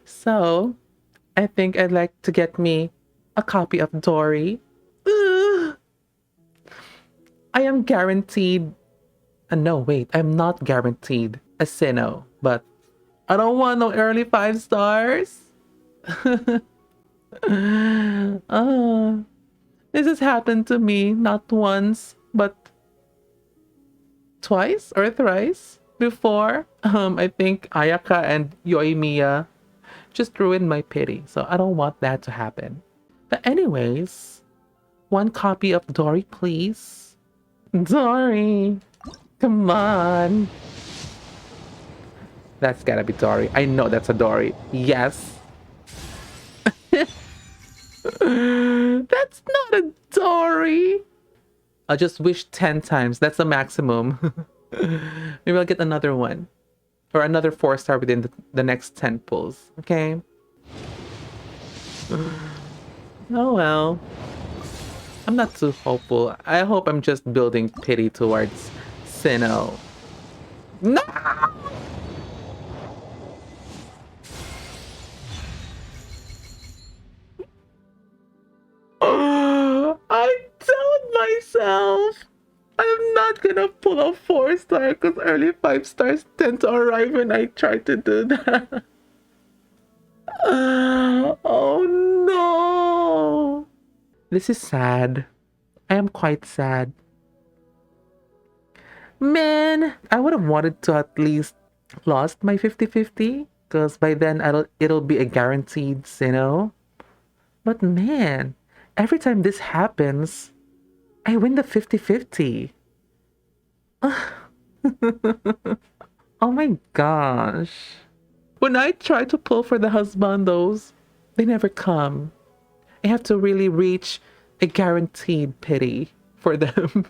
So, I think I'd like to get me a copy of Dory. Ugh, I am guaranteed. No, wait, I'm not guaranteed a Sinnoh, but I don't want no early 5 stars. uh, this has happened to me not once, but twice or thrice before. I think Ayaka and Yoimiya just ruined my pity, so I don't want that to happen. But anyways, one copy of Dory, please. Dory, come on. That's gotta be Dory. I know that's a Dory. Yes. That's not a Dory. I'll just wish 10 times. That's the maximum. Maybe I'll get another one. Or another 4-star within the next 10 pulls. Okay? Oh well. I'm not too hopeful. I hope I'm just building pity towards Sinnoh. No! I told myself I'm not gonna pull a 4-star because early 5 stars tend to arrive when I try to do that. Oh no! This is sad. I am quite sad. Man, I would have wanted to at least lost my 50-50 because by then it'll be a guaranteed Sinnoh. But man, every time this happens, I win the 50-50. Oh my gosh. When I try to pull for the husbandos, they never come. I have to really reach a guaranteed pity for them.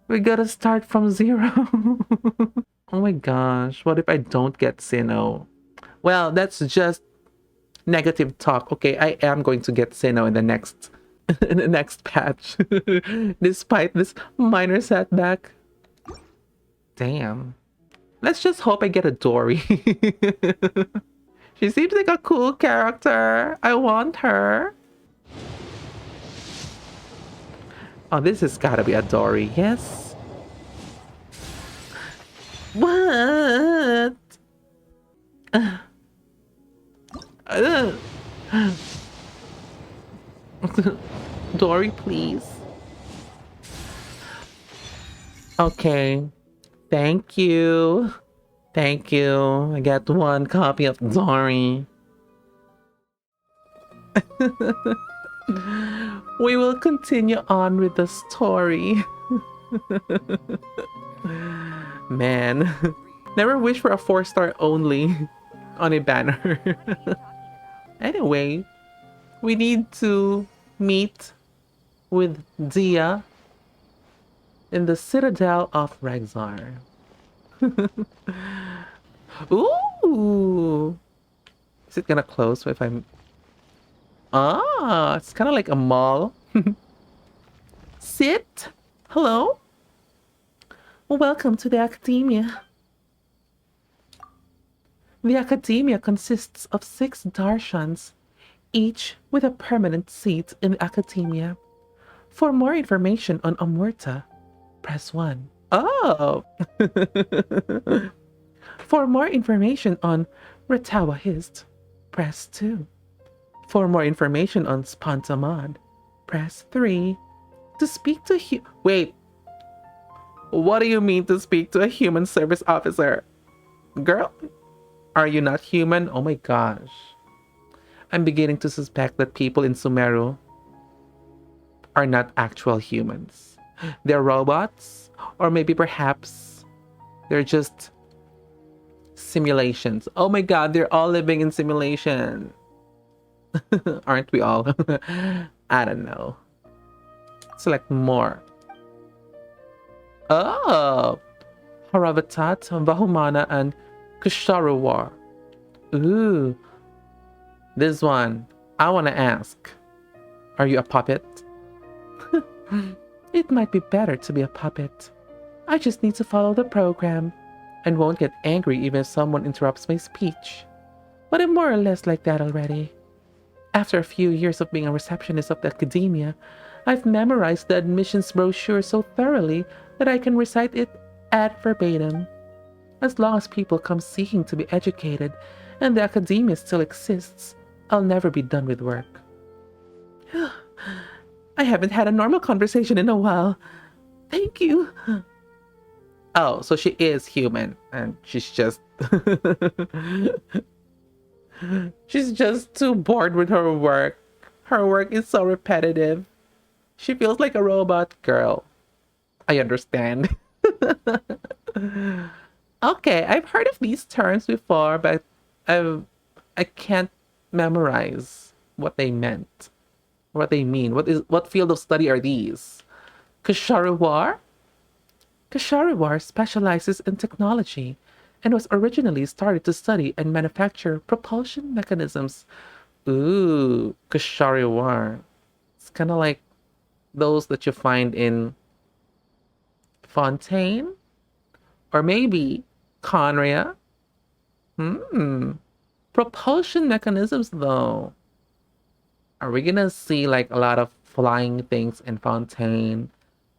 We gotta start from zero. Oh my gosh, what if I don't get Sinnoh? Well, that's just negative talk. Okay, I am going to get Sinnoh in the next in the next patch. Despite this minor setback. Damn. Let's just hope I get a Dory. She seems like a cool character. I want her. Oh, this has gotta be a Dory. Yes. What? Dory, please. Okay. Thank you. Thank you. I got one copy of Dory. We will continue on with the story. Man, never wish for a 4-star only on a banner. Anyway, we need to meet with Dia in the Citadel of Rexar. Ooh! Is it gonna close if I'm... Ah, it's kind of like a mall. Sit! Hello? Welcome to the Academia. The Academia consists of 6 Darshans, each with a permanent seat in the Academia. For more information on Amurta, press 1. Oh! For more information on Ratawa Hist, press 2. For more information on Spantamad, press 3. To speak to Wait. What do you mean to speak to a human service officer? Girl, are you not human? Oh my gosh. I'm beginning to suspect that people in Sumeru are not actual humans. They're robots, or maybe perhaps they're just simulations. Oh my god, they're all living in simulation. Aren't we all? I don't know. Select more. Oh! Haravatat, Vahumana, and Kusharuwar. Ooh. This one. I want to ask. Are you a puppet? It might be better to be a puppet. I just need to follow the program. and won't get angry even if someone interrupts my speech. But I'm more or less like that already. After a few years of being a receptionist of the academia, I've memorized the admissions brochure so thoroughly that I can recite it ad verbatim. As long as people come seeking to be educated and the academia still exists, I'll never be done with work. I haven't had a normal conversation in a while. Thank you. Oh, so she is human and she's just she's just too bored with her work. Her work is so repetitive. She feels like a robot girl. I understand. Okay, I've heard of these terms before, but I can't memorize what they meant. What they mean. What field of study are these? Kashariwar? Kashariwar specializes in technology and was originally started to study and manufacture propulsion mechanisms. Ooh, Kashariwar. It's kind of like those that you find in Fontaine? Or maybe Conria? Propulsion mechanisms, though. Are we gonna see like a lot of flying things in Fontaine?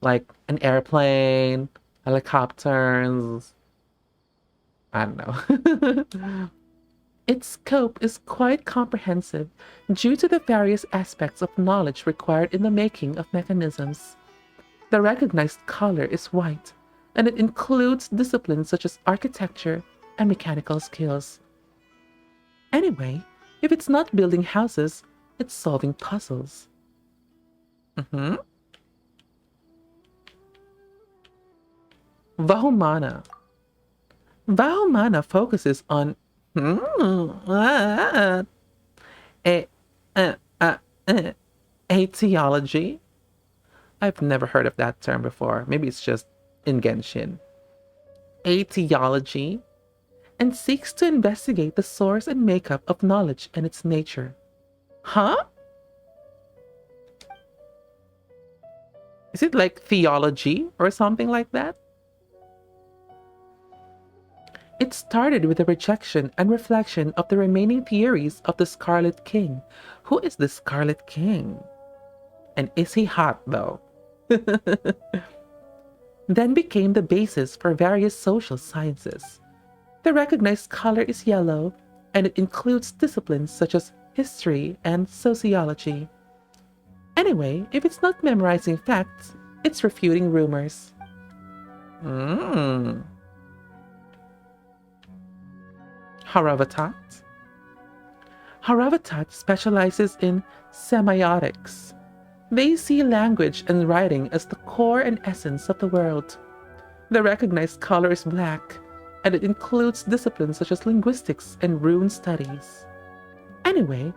Like an airplane, helicopters? I don't know. Its scope is quite comprehensive due to the various aspects of knowledge required in the making of mechanisms. The recognized color is white, and it includes disciplines such as architecture and mechanical skills. Anyway, if it's not building houses, it's solving puzzles. Vahumana. Vahumana focuses on a, a, etiology. I've never heard of that term before. Maybe it's just in Genshin. Etiology, and seeks to investigate the source and makeup of knowledge and its nature. Huh? Is it like theology or something like that? It started with the rejection and reflection of the remaining theories of the Scarlet King. Who is the Scarlet King? And is he hot, though? Then became the basis for various social sciences. The recognized color is yellow, and it includes disciplines such as history and sociology. Anyway, if it's not memorizing facts, it's refuting rumors. Haravatat. Haravatat specializes in semiotics. They see language and writing as the core and essence of the world. The recognized color is black, and it includes disciplines such as linguistics and rune studies. Anyway,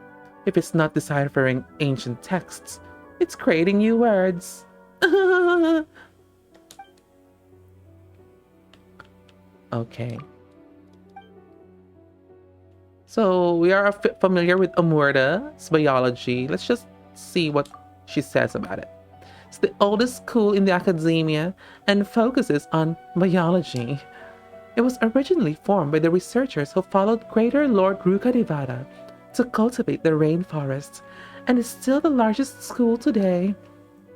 if it's not deciphering ancient texts, it's creating new words. Okay. So we are familiar with Amurda's biology. Let's just see what she says about it. It's the oldest school in the academia and focuses on biology. It was originally formed by the researchers who followed Greater Lord Rukadevata to cultivate the rainforest, and is still the largest school today.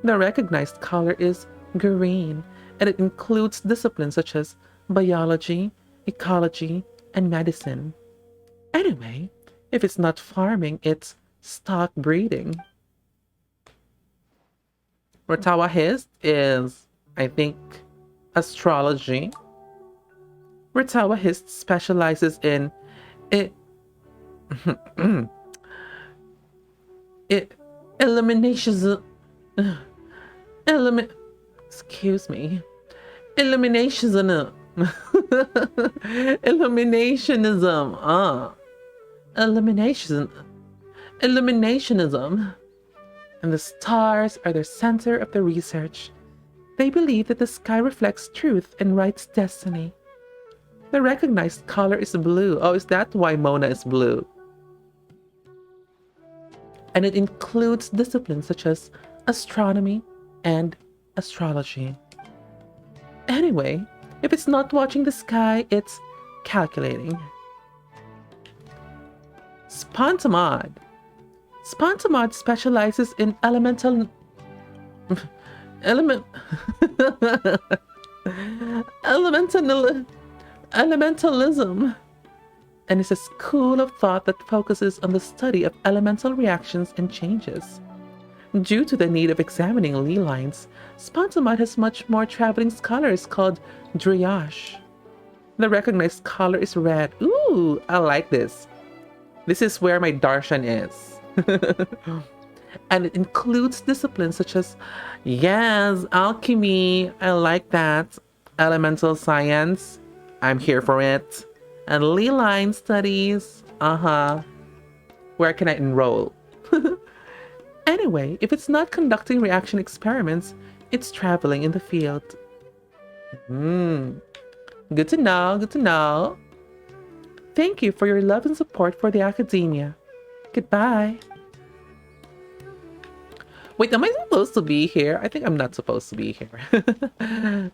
The recognized color is green, and it includes disciplines such as biology, ecology, and medicine. Anyway, if it's not farming, it's stock breeding. Rotawa Hist is, I think, astrology. Rotawa Hist specializes in eliminations. Excuse me. Eliminationism. Eliminationism. Eliminationism. And the stars are the center of the research. They believe that the sky reflects truth and writes destiny. The recognized color is blue. Oh, is that why Mona is blue? And it includes disciplines such as astronomy and astrology. Anyway, If it's not watching the sky, it's calculating. Spontamod. Spontamod specializes in element elementalism, and is a school of thought that focuses on the study of elemental reactions and changes. Due to the need of examining ley lines, Spontamod has much more traveling scholars called Dryash. The recognized color is red. Ooh, I like this. This is where my darshan is. And it includes disciplines such as, yes, alchemy, I like that. Elemental science, I'm here for it. And ley line studies, where can I enroll? Anyway, if it's not conducting reaction experiments, it's traveling in the field. Good to know, good to know. Thank you for your love and support for the academia. Goodbye. Wait, am I supposed to be here? I think I'm not supposed to be here.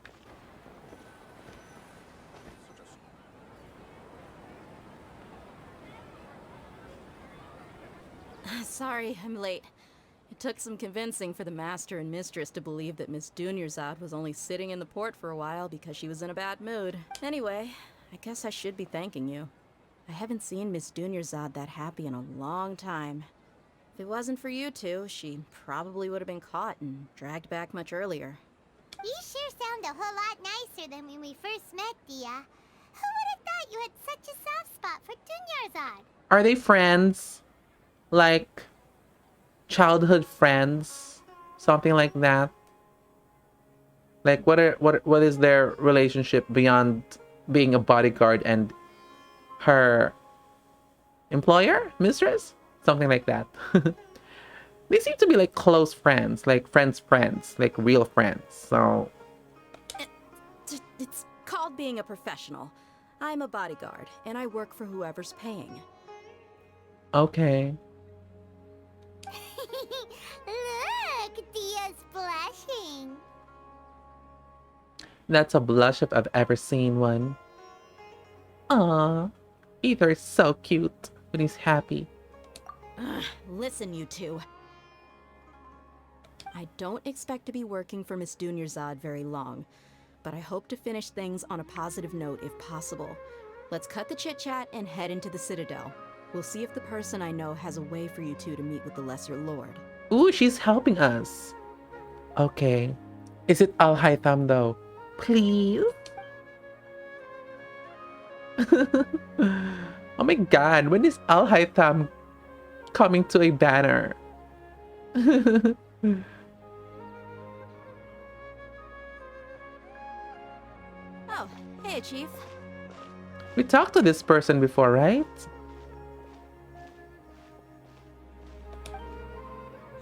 Sorry, I'm late. It took some convincing for the master and mistress to believe that Miss Dunyarzad was only sitting in the port for a while because she was in a bad mood. Anyway, I guess I should be thanking you. I haven't seen Miss Dunyarzad that happy in a long time. If it wasn't for you two, she probably would have been caught and dragged back much earlier. You sure sound a whole lot nicer than when we first met, Dia. Who would have thought you had such a soft spot for Dunyarzad? Are they friends? Like childhood friends? Something like that? Like what is their relationship beyond being a bodyguard and her employer? Mistress? Something like that. They seem to be like close friends, like friends, like real friends. So It's called being a professional. I'm a bodyguard, and I work for whoever's paying. okay. Look, Dia's blushing. That's a blush if I've ever seen one. Aww. Ether is so cute when he's happy. Listen, you two. I don't expect to be working for Miss Dunyarzad very long, but I hope to finish things on a positive note if possible. Let's cut the chit-chat and head into the Citadel. We'll see if the person I know has a way for you two to meet with the Lesser Lord. Ooh, she's helping us. Okay. Is it Al Haytham though? Please? Oh my god, when is Al Haytham coming to a banner? Oh, hey, Chief. We talked to this person before, right?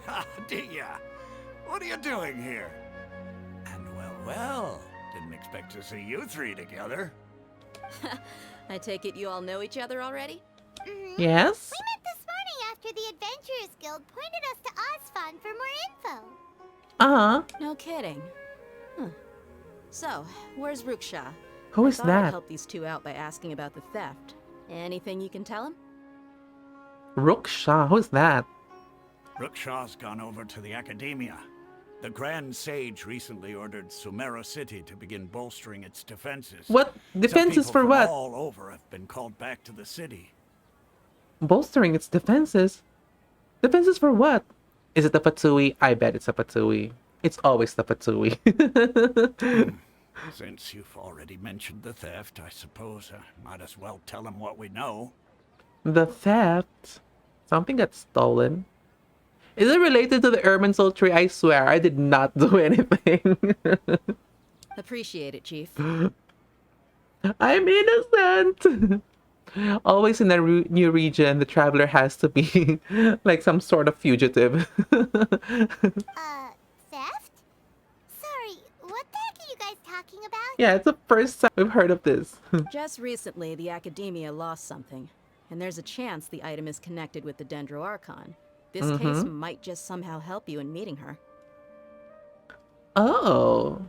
Ha, Dia! What are you doing here? And well, didn't expect to see you three together. I take it you all know each other already? Yes? We met this morning after the Adventurers Guild pointed us to Osfon for more info. Uh-huh. No kidding. Huh. So, where's Ruksha? Who is I thought I'd that? help these two out by asking about the theft. Anything you can tell him? Ruksha, who's that? Rookshaw's gone over to the Academia. The Grand Sage recently ordered Sumeru City to begin bolstering its defenses. What? Defenses Some people for from what? all over have been called back to the city. Bolstering its defenses? Defenses for what? Is it the Fatui? I bet it's a Fatui. It's always the Fatui. Since you've already mentioned the theft, I suppose I might as well tell them what we know. The theft? Something got stolen. Is it related to the Erminsul tree? I swear, I did not do anything. Appreciate it, Chief. I'm innocent! Always in a new region, the traveler has to be like some sort of fugitive. Theft? Sorry, what the heck are you guys talking about? Yeah, it's the first time we've heard of this. Just recently, the Academia lost something, and there's a chance the item is connected with the Dendro Archon. This case might just somehow help you in meeting her. Oh.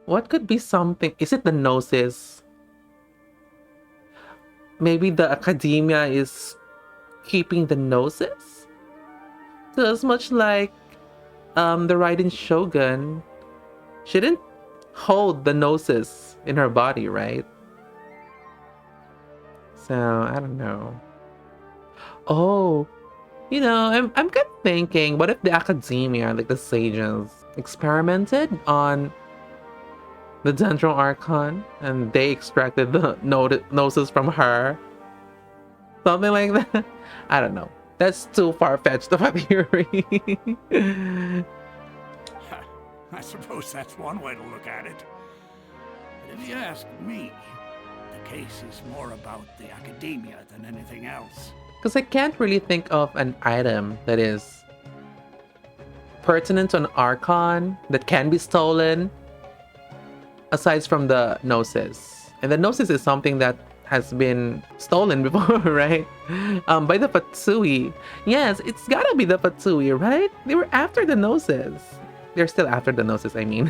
What could be something? Is it the noses? Maybe the academia is keeping the noses? Because much like the Raiden Shogun, she didn't hold the noses in her body, right? So I don't know. Oh, I'm kind of thinking, what if the academia, like the sages, experimented on the Dendron Archon and they extracted the noses from her? Something like that? I don't know. That's too far-fetched of a theory. I suppose that's one way to look at it. But if you ask me, the case is more about the academia than anything else. Because I can't really think of an item that is pertinent to an Archon that can be stolen aside from the Gnosis. And the Gnosis is something that has been stolen before, right? By the Fatsui. Yes, it's gotta be the Fatsui, right? They were after the Gnosis. They're still after the Gnosis, I mean.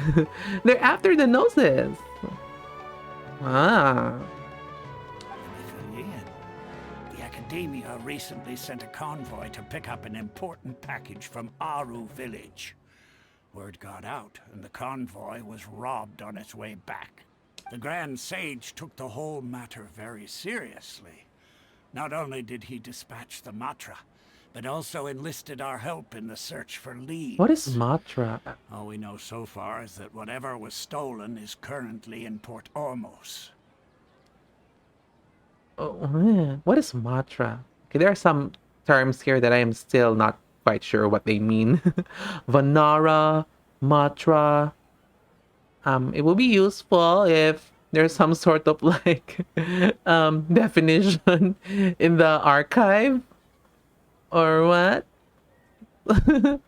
They're after the Gnosis. Ah. The Academia recently sent a convoy to pick up an important package from Aru village. Word got out, and the convoy was robbed on its way back. The Grand Sage took the whole matter very seriously. Not only did he dispatch the Matra, but also enlisted our help in the search for leads. What is Matra? All we know so far is that whatever was stolen is currently in Port Ormos. Oh, man. What is Matra? Okay, there are some terms here that I am still not quite sure what they mean. Vanara, Matra. It will be useful if there's some sort of like definition in the archive or what. Because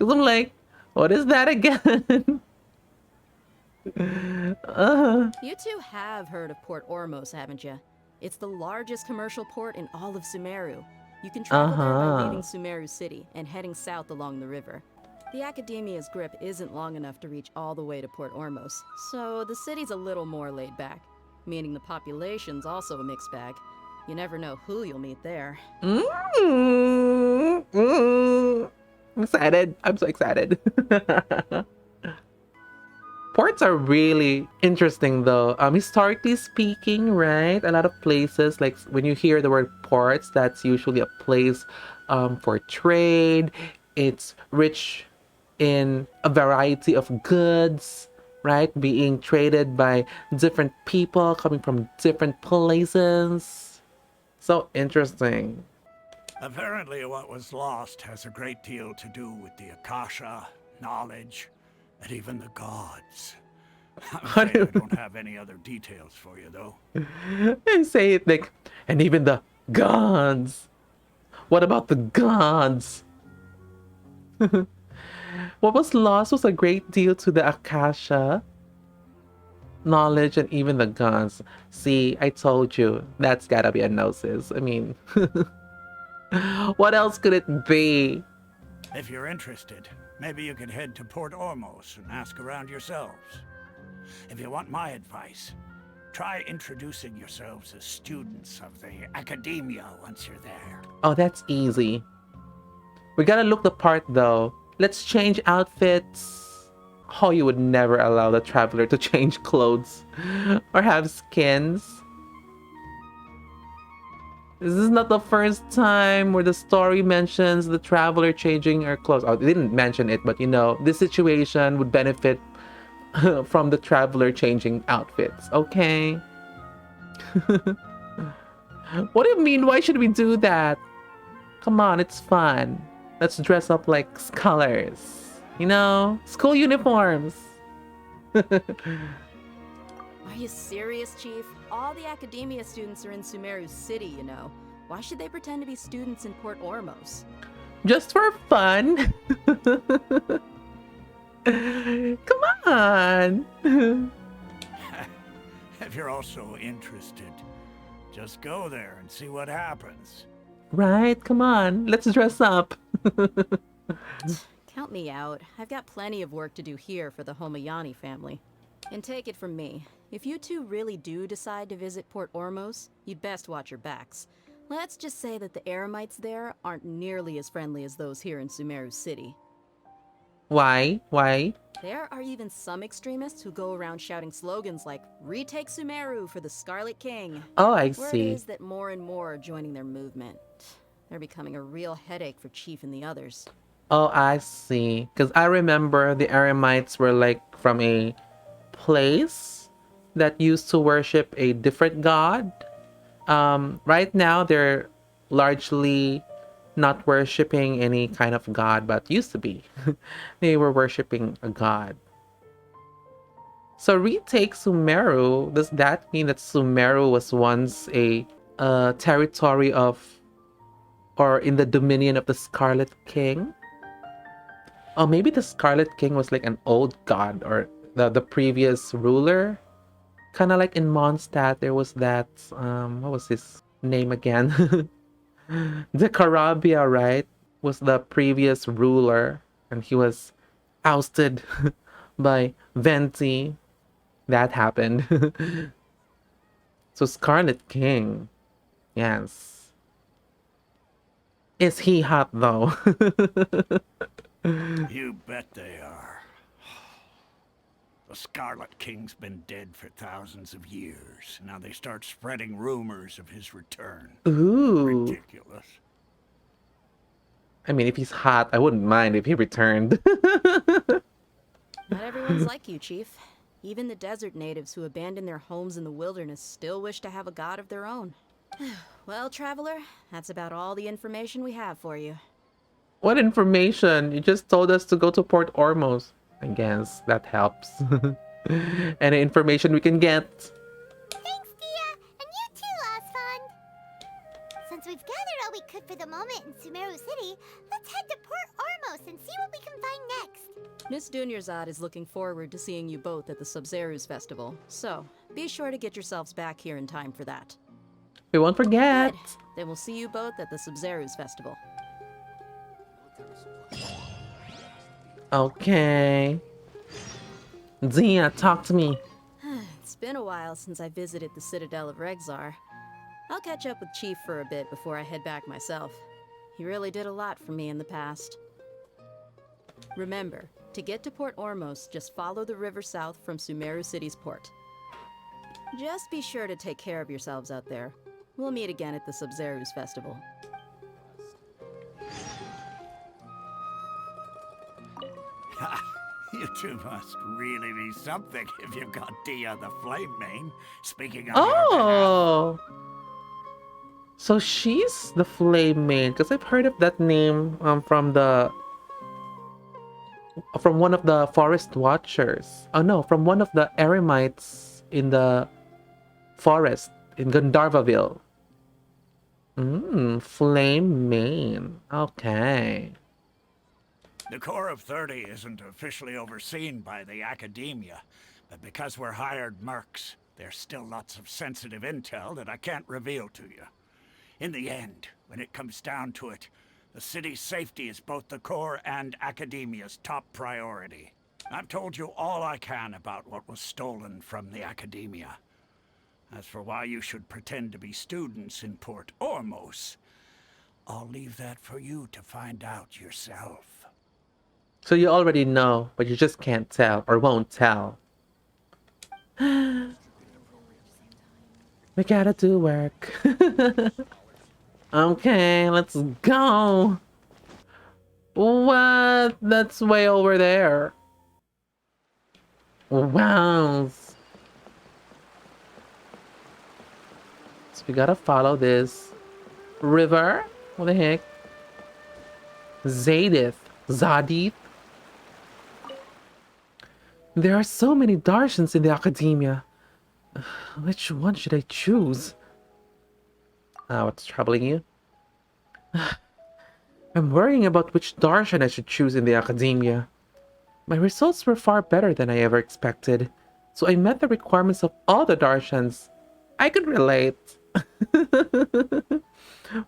I'm like, what is that again? You two have heard of Port Ormos, haven't you? It's the largest commercial port in all of Sumeru. You can travel there by leaving Sumeru City and heading south along the river. The Academia's grip isn't long enough to reach all the way to Port Ormos, so the city's a little more laid back, meaning the population's also a mixed bag. You never know who you'll meet there. I'm excited. I'm so excited. Ports are really interesting though. Historically speaking, right? A lot of places, like when you hear the word ports, that's usually a place for trade. It's rich in a variety of goods, right? Being traded by different people coming from different places. So interesting. Apparently what was lost has a great deal to do with the Akasha, knowledge, and even the gods. I'm afraid I don't have any other details for you, though. And say it like, and even the gods. What about the gods? What was lost was a great deal to the Akasha, knowledge, and even the gods. See, I told you, that's gotta be a gnosis. I mean, what else could it be? If you're interested, maybe you could head to Port Ormos and ask around yourselves. If you want my advice, try introducing yourselves as students of the Academia once you're there. Oh, that's easy. We gotta look the part though. Let's change outfits. Oh, you would never allow the traveler to change clothes or have skins. This is not the first time where the story mentions the traveler changing her clothes. Oh, they didn't mention it, but this situation would benefit from the traveler changing outfits, okay? What do you mean? Why should we do that? Come on, it's fun. Let's dress up like scholars. School uniforms. Are you serious, Chief? All the Academia students are in Sumeru City, Why should they pretend to be students in Port Ormos? Just for fun. Come on. If you're also interested, just go there and see what happens. Right, come on. Let's dress up. Count me out. I've got plenty of work to do here for the Homayani family. And take it from me, if you two really do decide to visit Port Ormos, you'd best watch your backs. Let's just say that the Eremites there aren't nearly as friendly as those here in Sumeru City. Why? Why? There are even some extremists who go around shouting slogans like, "Retake Sumeru for the Scarlet King." Oh, I Word see. is that more and more are joining their movement. They're becoming a real headache for Chief and the others. Oh, I see. Because I remember the Aramites were like from a place that used to worship a different god. Right now, they're largely not worshiping any kind of god, but used to be. They were worshiping a god. So retake Sumeru, does that mean that Sumeru was once a territory of, or in the dominion of the Scarlet King? Oh, maybe the Scarlet King was like an old god or the previous ruler. Kind of like in Mondstadt, there was that, what was his name again? The Carabia, right? Was the previous ruler and he was ousted by Venti. That happened. So Scarlet King. Yes. Is he hot though? You bet they are. The Scarlet King's been dead for thousands of years. Now they start spreading rumors of his return. Ooh. Ridiculous. I mean, if he's hot, I wouldn't mind if he returned. Not everyone's like you, Chief. Even the desert natives who abandoned their homes in the wilderness still wish to have a god of their own. Well, traveler, that's about all the information we have for you. What information? You just told us to go to Port Ormos. I guess that helps. Any information we can get. Thanks, Dia! And you too, Osfond! Since we've gathered all we could for the moment in Sumeru City, let's head to Port Ormos and see what we can find next. Miss Dunyarzad is looking forward to seeing you both at the Sub-Zeru's festival, so be sure to get yourselves back here in time for that. We won't forget. Good. Then we'll see you both at the Sub-Zeru's festival. Okay. Zia, talk to me. It's been a while since I visited the Citadel of Regzar. I'll catch up with Chief for a bit before I head back myself. He really did a lot for me in the past. Remember, to get to Port Ormos, just follow the river south from Sumeru City's port. Just be sure to take care of yourselves out there. We'll meet again at the Sub-Zeru's festival. You two must really be something if you've got Dia the Flame Mane speaking of Oh! So she's the Flame Maid, because I've heard of that name from one of the Forest Watchers. Oh no, from one of the Eremites in the forest in Gandharvaville. Flame Main. Okay. The Corps of 30 isn't officially overseen by the Academia, but because we're hired mercs, there's still lots of sensitive intel that I can't reveal to you. In the end, when it comes down to it, the city's safety is both the Corps and Academia's top priority. I've told you all I can about what was stolen from the Academia. As for why you should pretend to be students in Port Ormos, I'll leave that for you to find out yourself. So you already know, but you just can't tell or won't tell. We gotta do work. Okay, let's go. What? That's way over there. Wow. So we gotta follow this river. What the heck? Zadith. There are so many Darshans in the Academia. Which one should I choose? What's troubling you? I'm worrying about which Darshan I should choose in the Academia. My results were far better than I ever expected, so I met the requirements of all the Darshans. I could relate.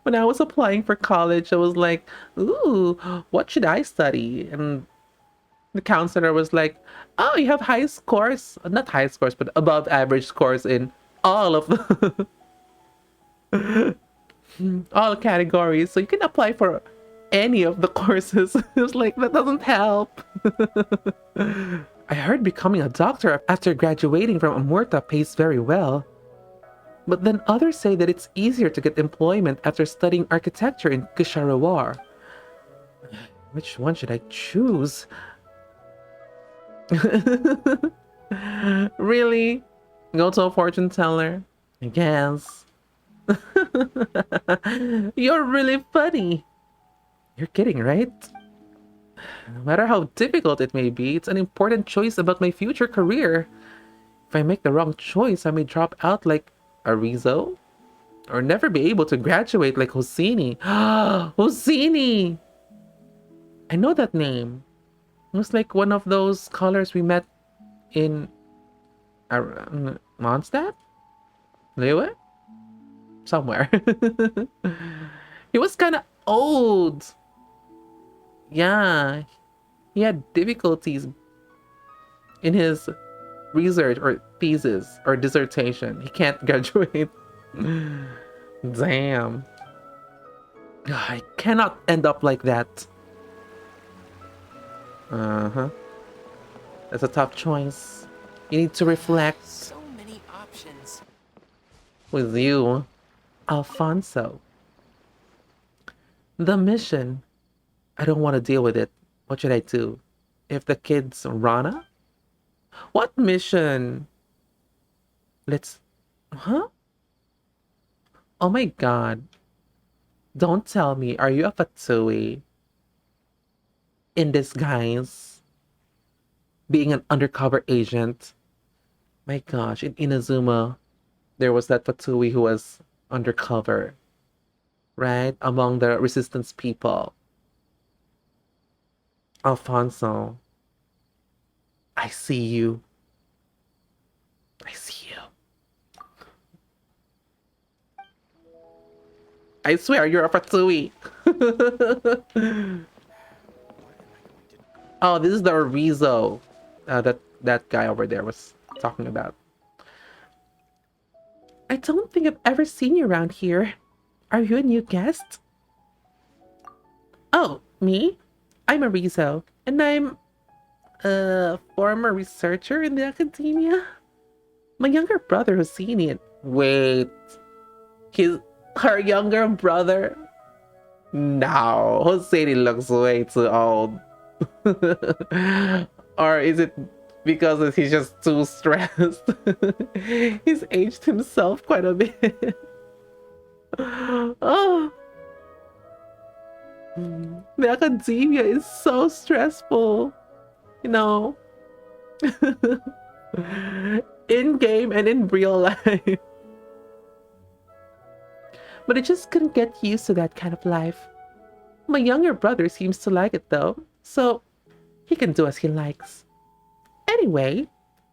When I was applying for college, I was like, ooh, what should I study? And The counselor was like, "Oh, you have high scores, not high scores, but above average scores in all of the all categories, so you can apply for any of the courses." It was like, that doesn't help. I heard becoming a doctor after graduating from Amurta pays very well. But then others say that it's easier to get employment after studying architecture in Kisharawar. Which one should I choose? Really? Go to a fortune teller? I guess. You're really funny. You're kidding, right? No matter how difficult it may be, it's an important choice about my future career. If I make the wrong choice, I may drop out like Arizo, or never be able to graduate like Hosini. Hosini! I know that name. It was like one of those scholars we met in Mondstadt? Lewe? Somewhere. He was kind of old. Yeah, he had difficulties in his research or thesis or dissertation. He can't graduate. Damn. I cannot end up like that. Uh-huh. That's a tough choice. You need to reflect. So many options. With you, Alfonso. The mission. I don't want to deal with it. What should I do? If the kid's Rana? What mission? Let's... Huh? Oh my god. Don't tell me, are you a Fatsui? In disguise? Being an undercover agent? My gosh, in Inazuma, there was that Fatsui who was undercover. Right? Among the resistance people. Alfonso. I see you. I see you. I swear you're a Fatsui. Oh, this is the Arizo that guy over there was talking about. I don't think I've ever seen you around here. Are you a new guest? Oh, me? I'm Arizo, and I'm a former researcher in the academia. My younger brother Hosseini. Wait, he's her younger brother? No, Hosseini looks way too old. Or is it because he's just too stressed? He's aged himself quite a bit. Oh. The academia is so stressful. You know. In game and in real life. But I just couldn't get used to that kind of life. My younger brother seems to like it though, so he can do as he likes. Anyway,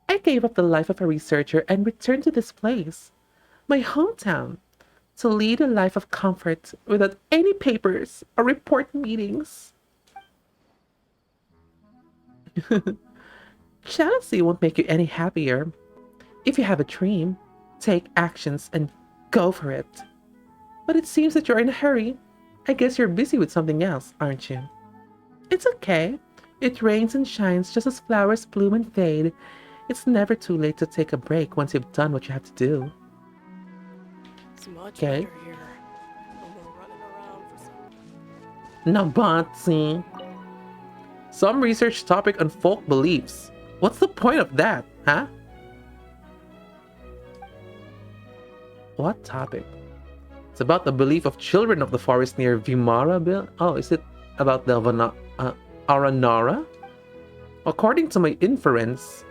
I gave up the life of a researcher and returned to this place, my hometown, to lead a life of comfort without any papers or report meetings. Jealousy won't make you any happier. If you have a dream, take actions and go for it. But it seems that you're in a hurry. I guess you're busy with something else, aren't you? It's okay. It rains and shines just as flowers bloom and fade. It's never too late to take a break once you've done what you have to do. It's much Okay. better here. No more running around for Nabatsi. some... Some research topic on folk beliefs. What's the point of that, huh? What topic? It's about the belief of children of the forest near Vimara. Oh, is it about the Aranara? According to my inference,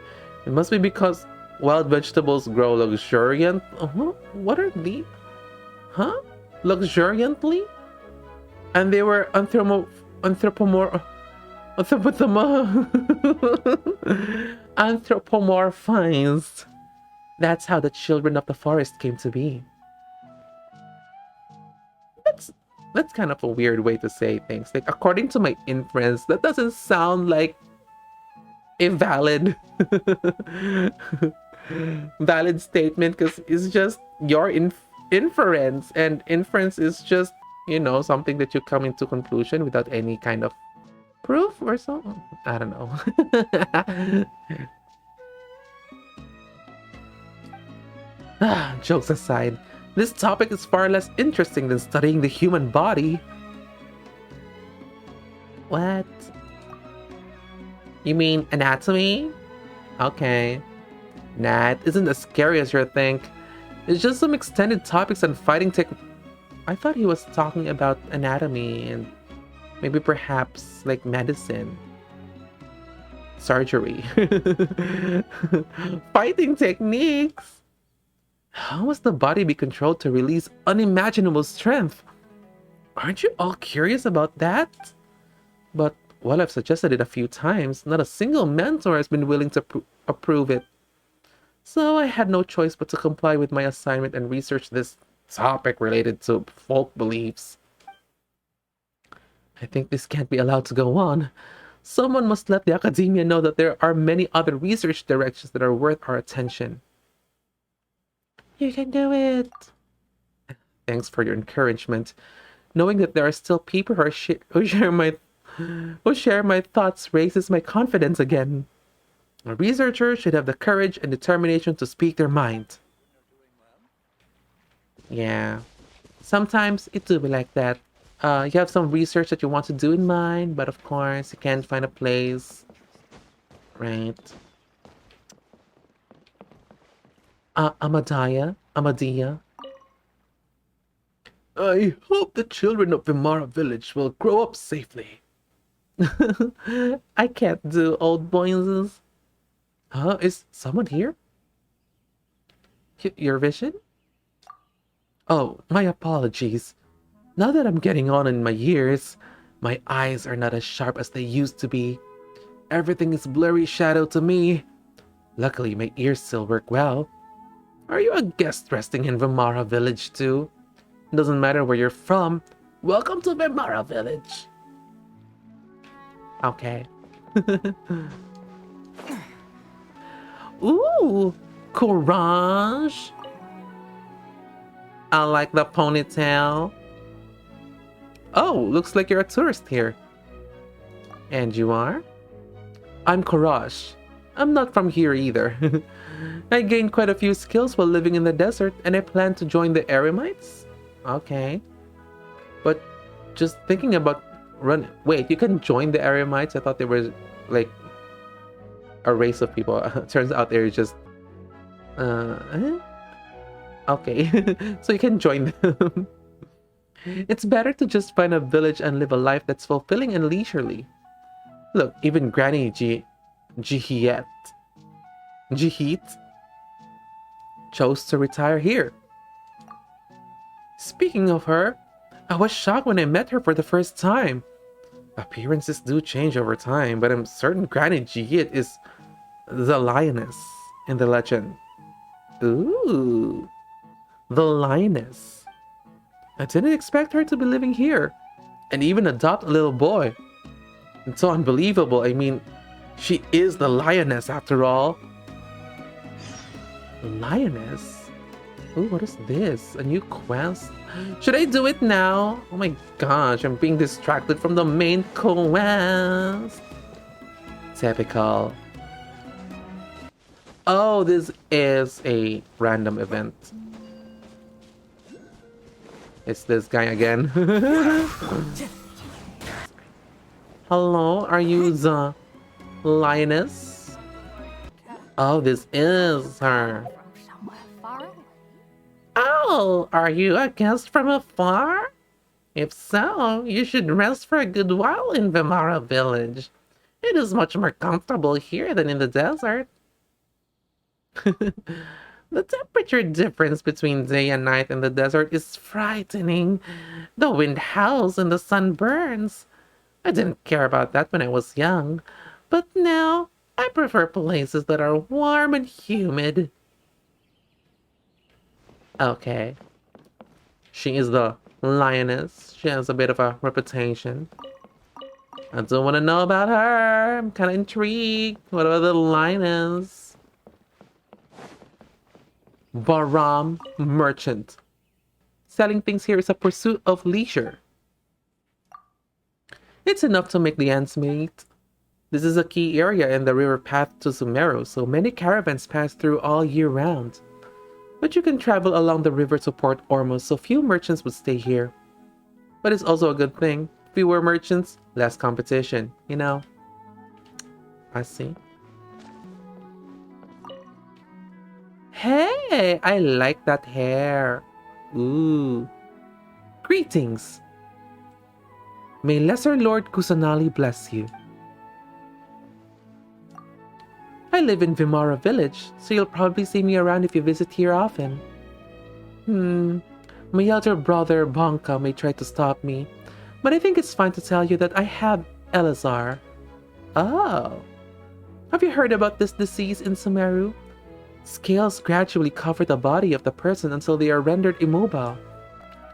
it must be because wild vegetables grow luxuriant. What are these? Huh? Luxuriantly? And they were anthropomorphized. That's how the children of the forest came to be. That's kind of a weird way to say things. Like, according to my inference, that doesn't sound like a valid valid statement because it's just your inference, and inference is just, you know, something that you come into conclusion without any kind of proof or something. I don't know. Jokes aside, this topic is far less interesting than studying the human body. What? You mean anatomy? Okay. Nah, it isn't as scary as you think. It's just some extended topics on fighting tech. I thought he was talking about anatomy and maybe perhaps like medicine. Surgery. Fighting techniques. How must the body be controlled to release unimaginable strength? Aren't you all curious about that? But while I've suggested it a few times, not a single mentor has been willing to approve it. So I had no choice but to comply with my assignment and research this topic related to folk beliefs. I think this can't be allowed to go on. Someone must let the academia know that there are many other research directions that are worth our attention. You can do it. Thanks for your encouragement. Knowing that there are still people who share my thoughts raises my confidence again. A researcher should have the courage and determination to speak their mind. Yeah. Sometimes it do be like that. You have some research that you want to do in mind, but of course you can't find a place. Right. Amadia. I hope the children of Vimara village will grow up safely. I can't do old voices. Huh? Is someone here? Your vision? Oh, my apologies. Now that I'm getting on in my years, my eyes are not as sharp as they used to be. Everything is blurry shadow to me. Luckily, my ears still work well. Are you a guest resting in Vimara village too? Doesn't matter where you're from. Welcome to Vimara village. Okay. Ooh, courage. I like the ponytail. Oh, looks like you're a tourist here. And you are? I'm Courage. I'm not from here either. I gained quite a few skills while living in the desert, and I plan to join the Eremites? Okay. But just thinking about wait, you can join the Eremites? I thought they were like a race of people. Turns out they're just okay. So you can join them. It's better to just find a village and live a life that's fulfilling and leisurely. Look, even Granny Jihit chose to retire here. Speaking of her, I was shocked when I met her for the first time. Appearances do change over time, but I'm certain Granny Jihit is the lioness in the legend. Ooh, the lioness. I didn't expect her to be living here, and even adopt a little boy. It's so unbelievable. I mean, she is the lioness after all. Lioness? Ooh, what is this? A new quest? Should I do it now? Oh my gosh, I'm being distracted from the main quest. Typical. Oh, this is a random event. It's this guy again. Hello, are you the lioness? Oh, this is her. Oh, are you a guest from afar? If so, you should rest for a good while in Vimara village. It is much more comfortable here than in the desert. The temperature difference between day and night in the desert is frightening. The wind howls and the sun burns. I didn't care about that when I was young, but now I prefer places that are warm and humid. Okay. She is the lioness. She has a bit of a reputation. I don't want to know about her. I'm kind of intrigued. Whatever the line is. Baram Merchant. Selling things here is a pursuit of leisure. It's enough to make the ends meet. This is a key area in the river path to Sumeru, so many caravans pass through all year round. But you can travel along the river to Port Ormuz, so few merchants would stay here. But it's also a good thing. Fewer merchants, less competition, you know? I see. Hey, I like that hair. Ooh. Greetings. May Lesser Lord Kusanali bless you. I live in Vimara village, so you'll probably see me around if you visit here often. My elder brother Bonka may try to stop me, but I think it's fine to tell you that I have Elazar. Oh. Have you heard about this disease in Sumeru? Scales gradually cover the body of the person until they are rendered immobile.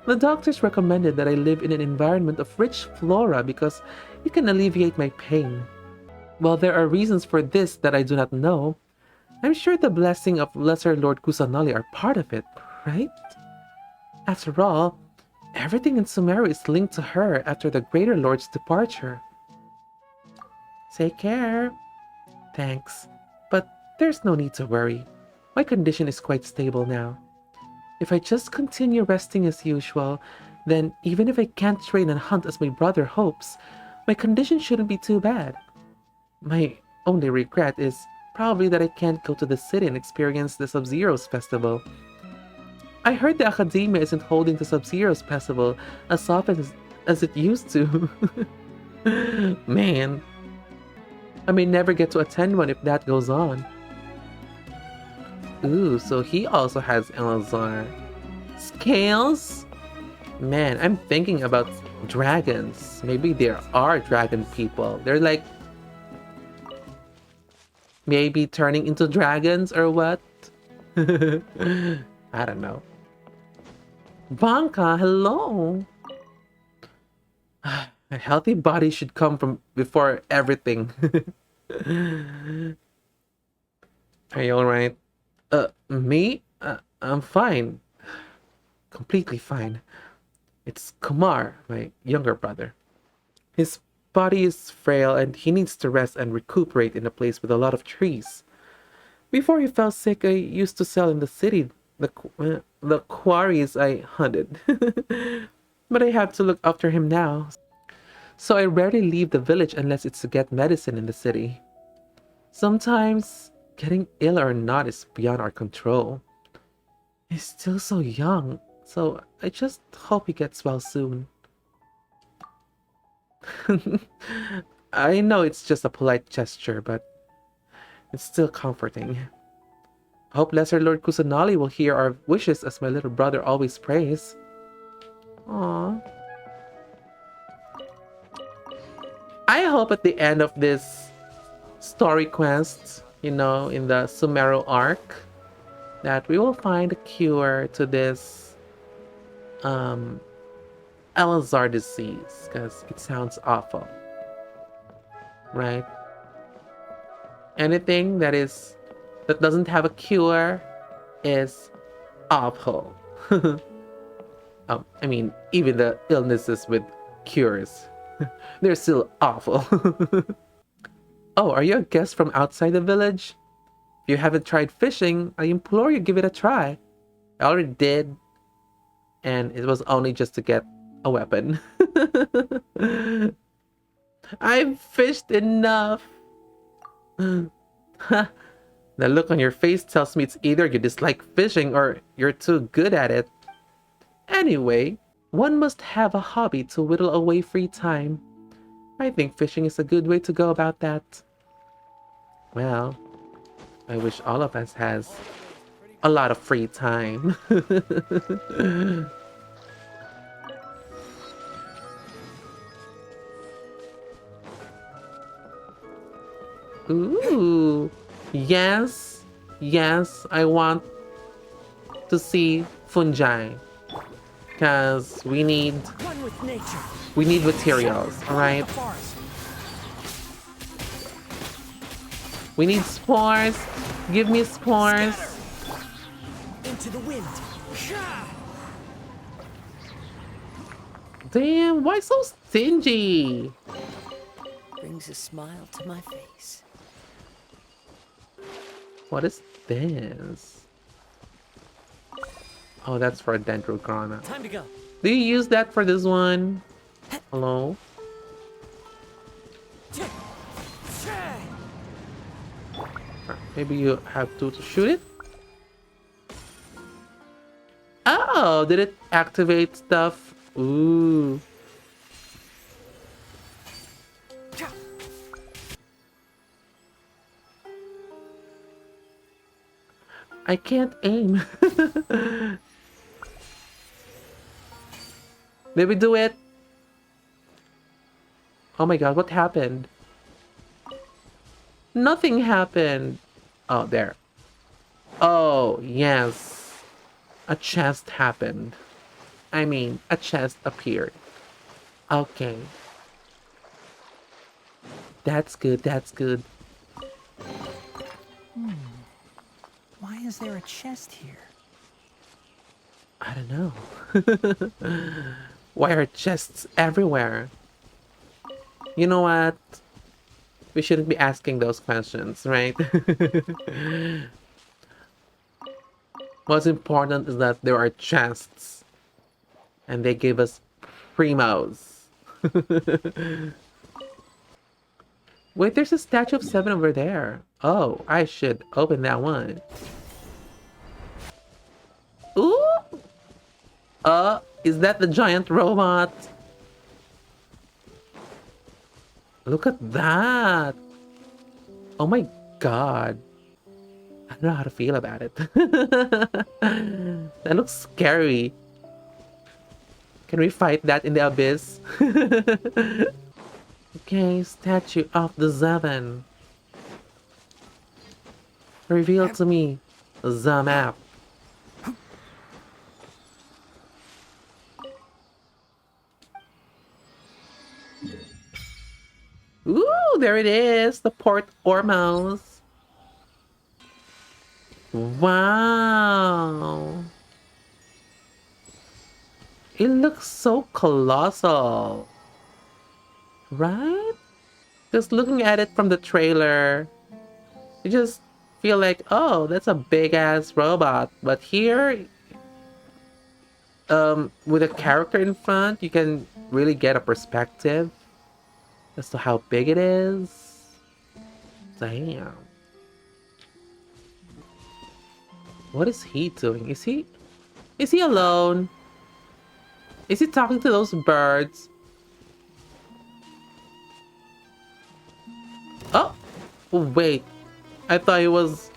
The doctors recommended that I live in an environment of rich flora because it can alleviate my pain. While there are reasons for this that I do not know, I'm sure the blessing of Lesser Lord Kusanali are part of it, right? After all, everything in Sumeru is linked to her after the Greater Lord's departure. Take care. Thanks, but there's no need to worry. My condition is quite stable now. If I just continue resting as usual, then even if I can't train and hunt as my brother hopes, my condition shouldn't be too bad. My only regret is probably that I can't go to the city and experience the Sub-Zero's festival. I heard the Academia isn't holding the Sub-Zero's festival as often as it used to. Man, I may never get to attend one if that goes on. Ooh, so he also has Elazar. Scales? Man, I'm thinking about dragons. Maybe there are dragon people. They're like maybe turning into dragons or what? I don't know. Banka, hello. A healthy body should come from before everything. Are you alright? Me? I'm fine. Completely fine. It's Kumar, my younger brother. His body is frail and he needs to rest and recuperate in a place with a lot of trees. Before he fell sick, I used to sell in the city the quarries I hunted. But I have to look after him now. So I rarely leave the village unless it's to get medicine in the city. Sometimes getting ill or not is beyond our control. He's still so young, so I just hope he gets well soon. I know it's just a polite gesture, but it's still comforting. I hope Lesser Lord Kusanali will hear our wishes as my little brother always prays. Aww. I hope at the end of this story quest, you know, in the Sumeru arc, that we will find a cure to this Elazar disease, because it sounds awful, right? Anything that doesn't have a cure is awful. I mean, even the illnesses with cures, they're still awful. Oh, are you a guest from outside the village? If you haven't tried fishing, I implore you give it a try. I already did, and it was only just to get a weapon. I've fished enough. The look on your face tells me it's either you dislike fishing or you're too good at it. Anyway, one must have a hobby to whittle away free time. I think fishing is a good way to go about that. Well, I wish all of us has a lot of free time. Ooh, yes, I want to see fungi, because we need materials, all right? We need spores. Give me spores. Into the wind. Damn, why so stingy? Brings a smile to my face. What is this? Oh, that's for a Dendrograna. Time to go. Do you use that for this one? Hello? Maybe you have to shoot it? Oh, did it activate stuff? Ooh. I can't aim. Did we do it? Oh my god, what happened? Nothing happened. Oh, there. Oh, yes. A chest happened. I mean, a chest appeared. Okay. That's good, that's good. Why is there a chest here? I don't know. Why are chests everywhere? You know what? We shouldn't be asking those questions, right? What's important is that there are chests. And they give us primos. Wait, there's a statue of 7 over there. Oh, I should open that one. Ooh! Is that the giant robot? Look at that! Oh my god. I don't know how to feel about it. That looks scary. Can we fight that in the abyss? Okay, statue of the 7. Reveal to me the map. Ooh, there it is, the Port Ormos. Wow. It looks so colossal. Right? Just looking at it from the trailer, you just feel like, oh, that's a big ass robot. But here, with a character in front, you can really get a perspective as to how big it is. Damn. What is he doing? Is he alone? Is he talking to those birds? Oh! Wait. I thought he was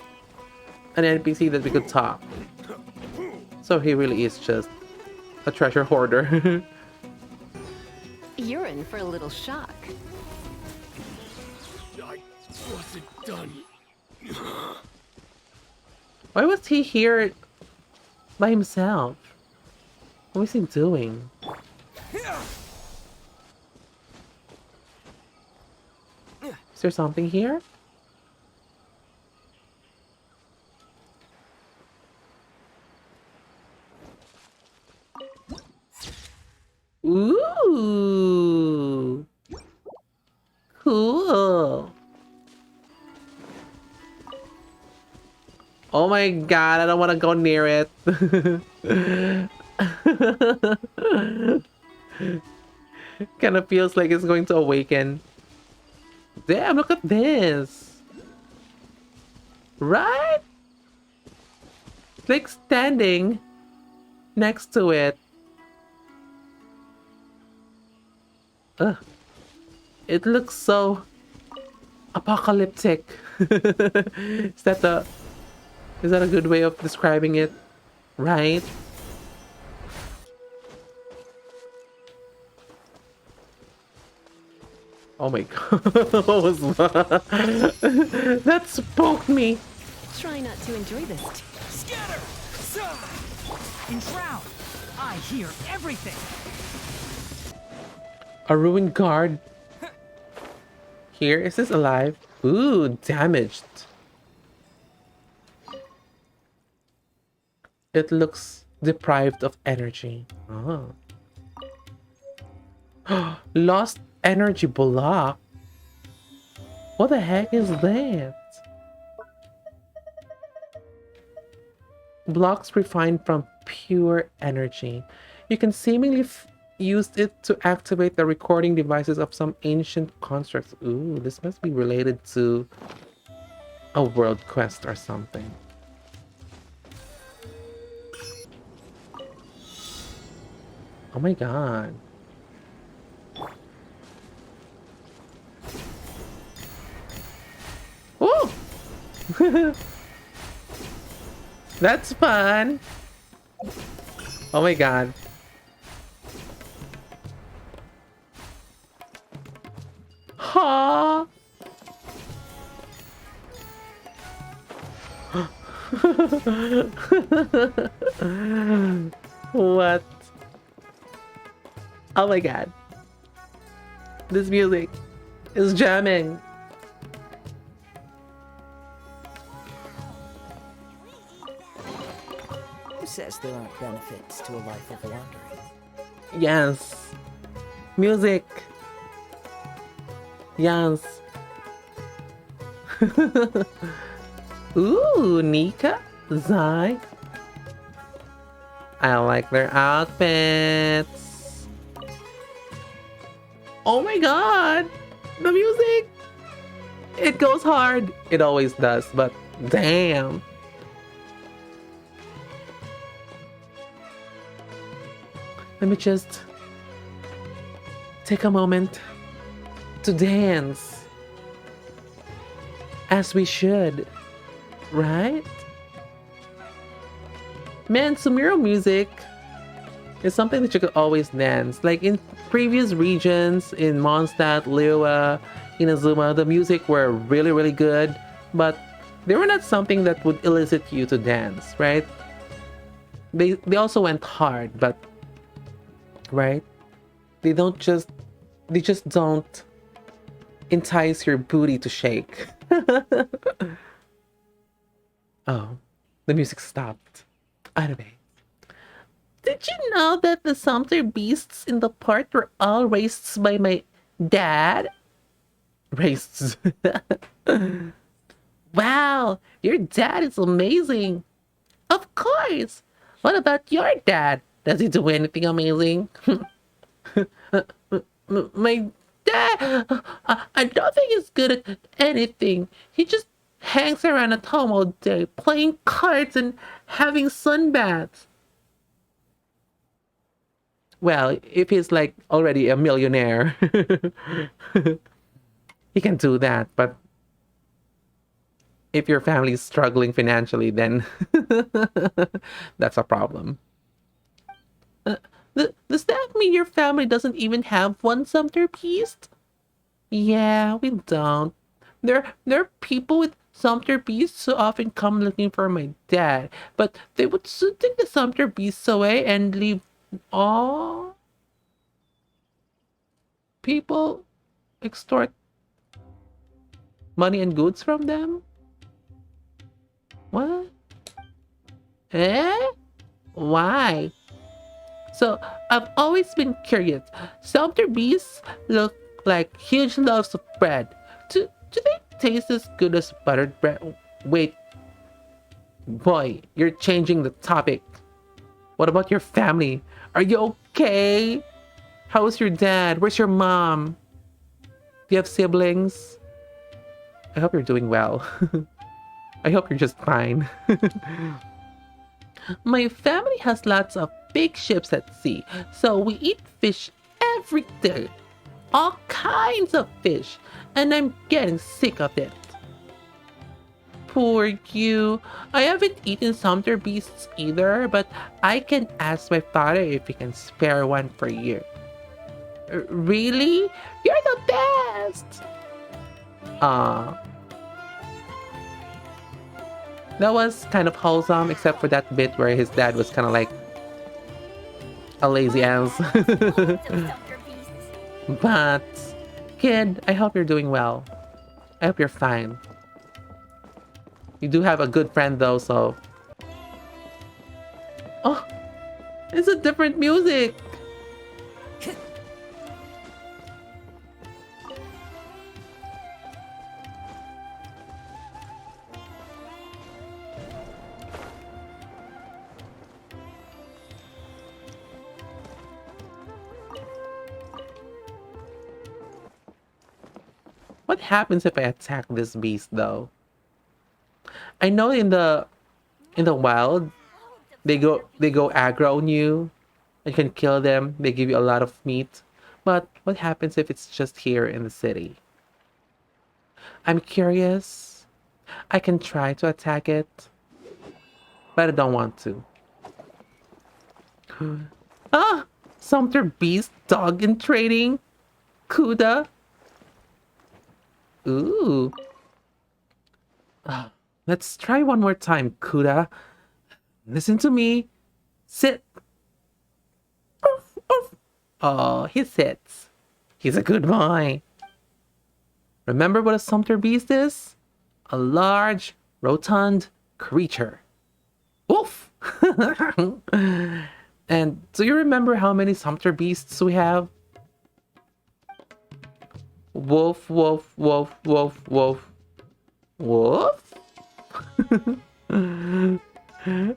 an NPC that we could talk. So he really is just a treasure hoarder. You're in for a little shock. I wasn't done. Why was he here by himself? What was he doing? Is there something here? Ooh! Cool! Oh my god, I don't want to go near it. Kind of feels like it's going to awaken. Damn, look at this. Right? It's like standing next to it. Ugh. It looks so apocalyptic. Is that a good way of describing it? Right? Oh my god. What was that? That spooked me. Try not to enjoy this. Scatter! Enshroud! I hear everything! A ruined guard. Here, is this alive? Ooh, damaged. It looks deprived of energy. Oh. Lost energy block. What the heck is that? Blocks refined from pure energy. You can seemingly use it to activate the recording devices of some ancient constructs. Ooh, this must be related to a world quest or something. Oh my god. Oh! That's fun. Oh my god. Ha! What? Oh my god. This music is jamming. Who says there aren't benefits to a life of wandering? Yes. Music. Yes. Ooh, Nika, Zai. I like their outfits. Oh my god! The music! It goes hard. It always does, but damn. Let me just take a moment to dance. As we should, right? Man, Sumeru music is something that you could always dance. Like in previous regions, in Mondstadt, Liyue, Inazuma, the music were really, really good, but they were not something that would elicit you to dance, right? They also went hard, but right? They just don't entice your booty to shake. Oh, the music stopped. Anyway, did you know that the sumpter beasts in the park were all raised by my dad? Raised. Wow, your dad is amazing. Of course. What about your dad? Does he do anything amazing? My dad, I don't think he's good at anything. He just hangs around at home all day, playing cards and having sunbaths. Well, if he's like already a millionaire, he can do that. But if your family is struggling financially, then that's a problem. Does that mean your family doesn't even have one sumpter beast? Yeah, we don't. There are people with sumpter beasts who often come looking for my dad, but they would soon take the sumpter beasts away and leave all people extort money and goods from them? What? Eh? Why? So, I've always been curious. Sumpter beasts look like huge loaves of bread. Do they taste as good as buttered bread? Wait. Boy, you're changing the topic. What about your family? Are you okay? How's your dad? Where's your mom? Do you have siblings? I hope you're doing well. I hope you're just fine. My family has lots of big ships at sea, so we eat fish every day. All kinds of fish, and I'm getting sick of it. Poor you. I haven't eaten sumpter beasts either, but I can ask my father if he can spare one for you. Really? You're the best! That was kind of wholesome, except for that bit where his dad was kind of like a lazy ass. But, kid, I hope you're doing well. I hope you're fine. You do have a good friend though, so... Oh! It's a different music! What happens if I attack this beast though? I know in the wild they go aggro on you. You can kill them, they give you a lot of meat. But what happens if it's just here in the city? I'm curious. I can try to attack it, but I don't want to. Ah! Sumpter beast dog in trading. Kuda. Ooh. Let's try one more time, Kuda. Listen to me. Sit. Oof, oof. Oh, he sits. He's a good boy. Remember what a sumpter beast is? A large, rotund creature. Oof! And do you remember how many sumpter beasts we have? Wolf, wolf, wolf, wolf, wolf. Wolf? In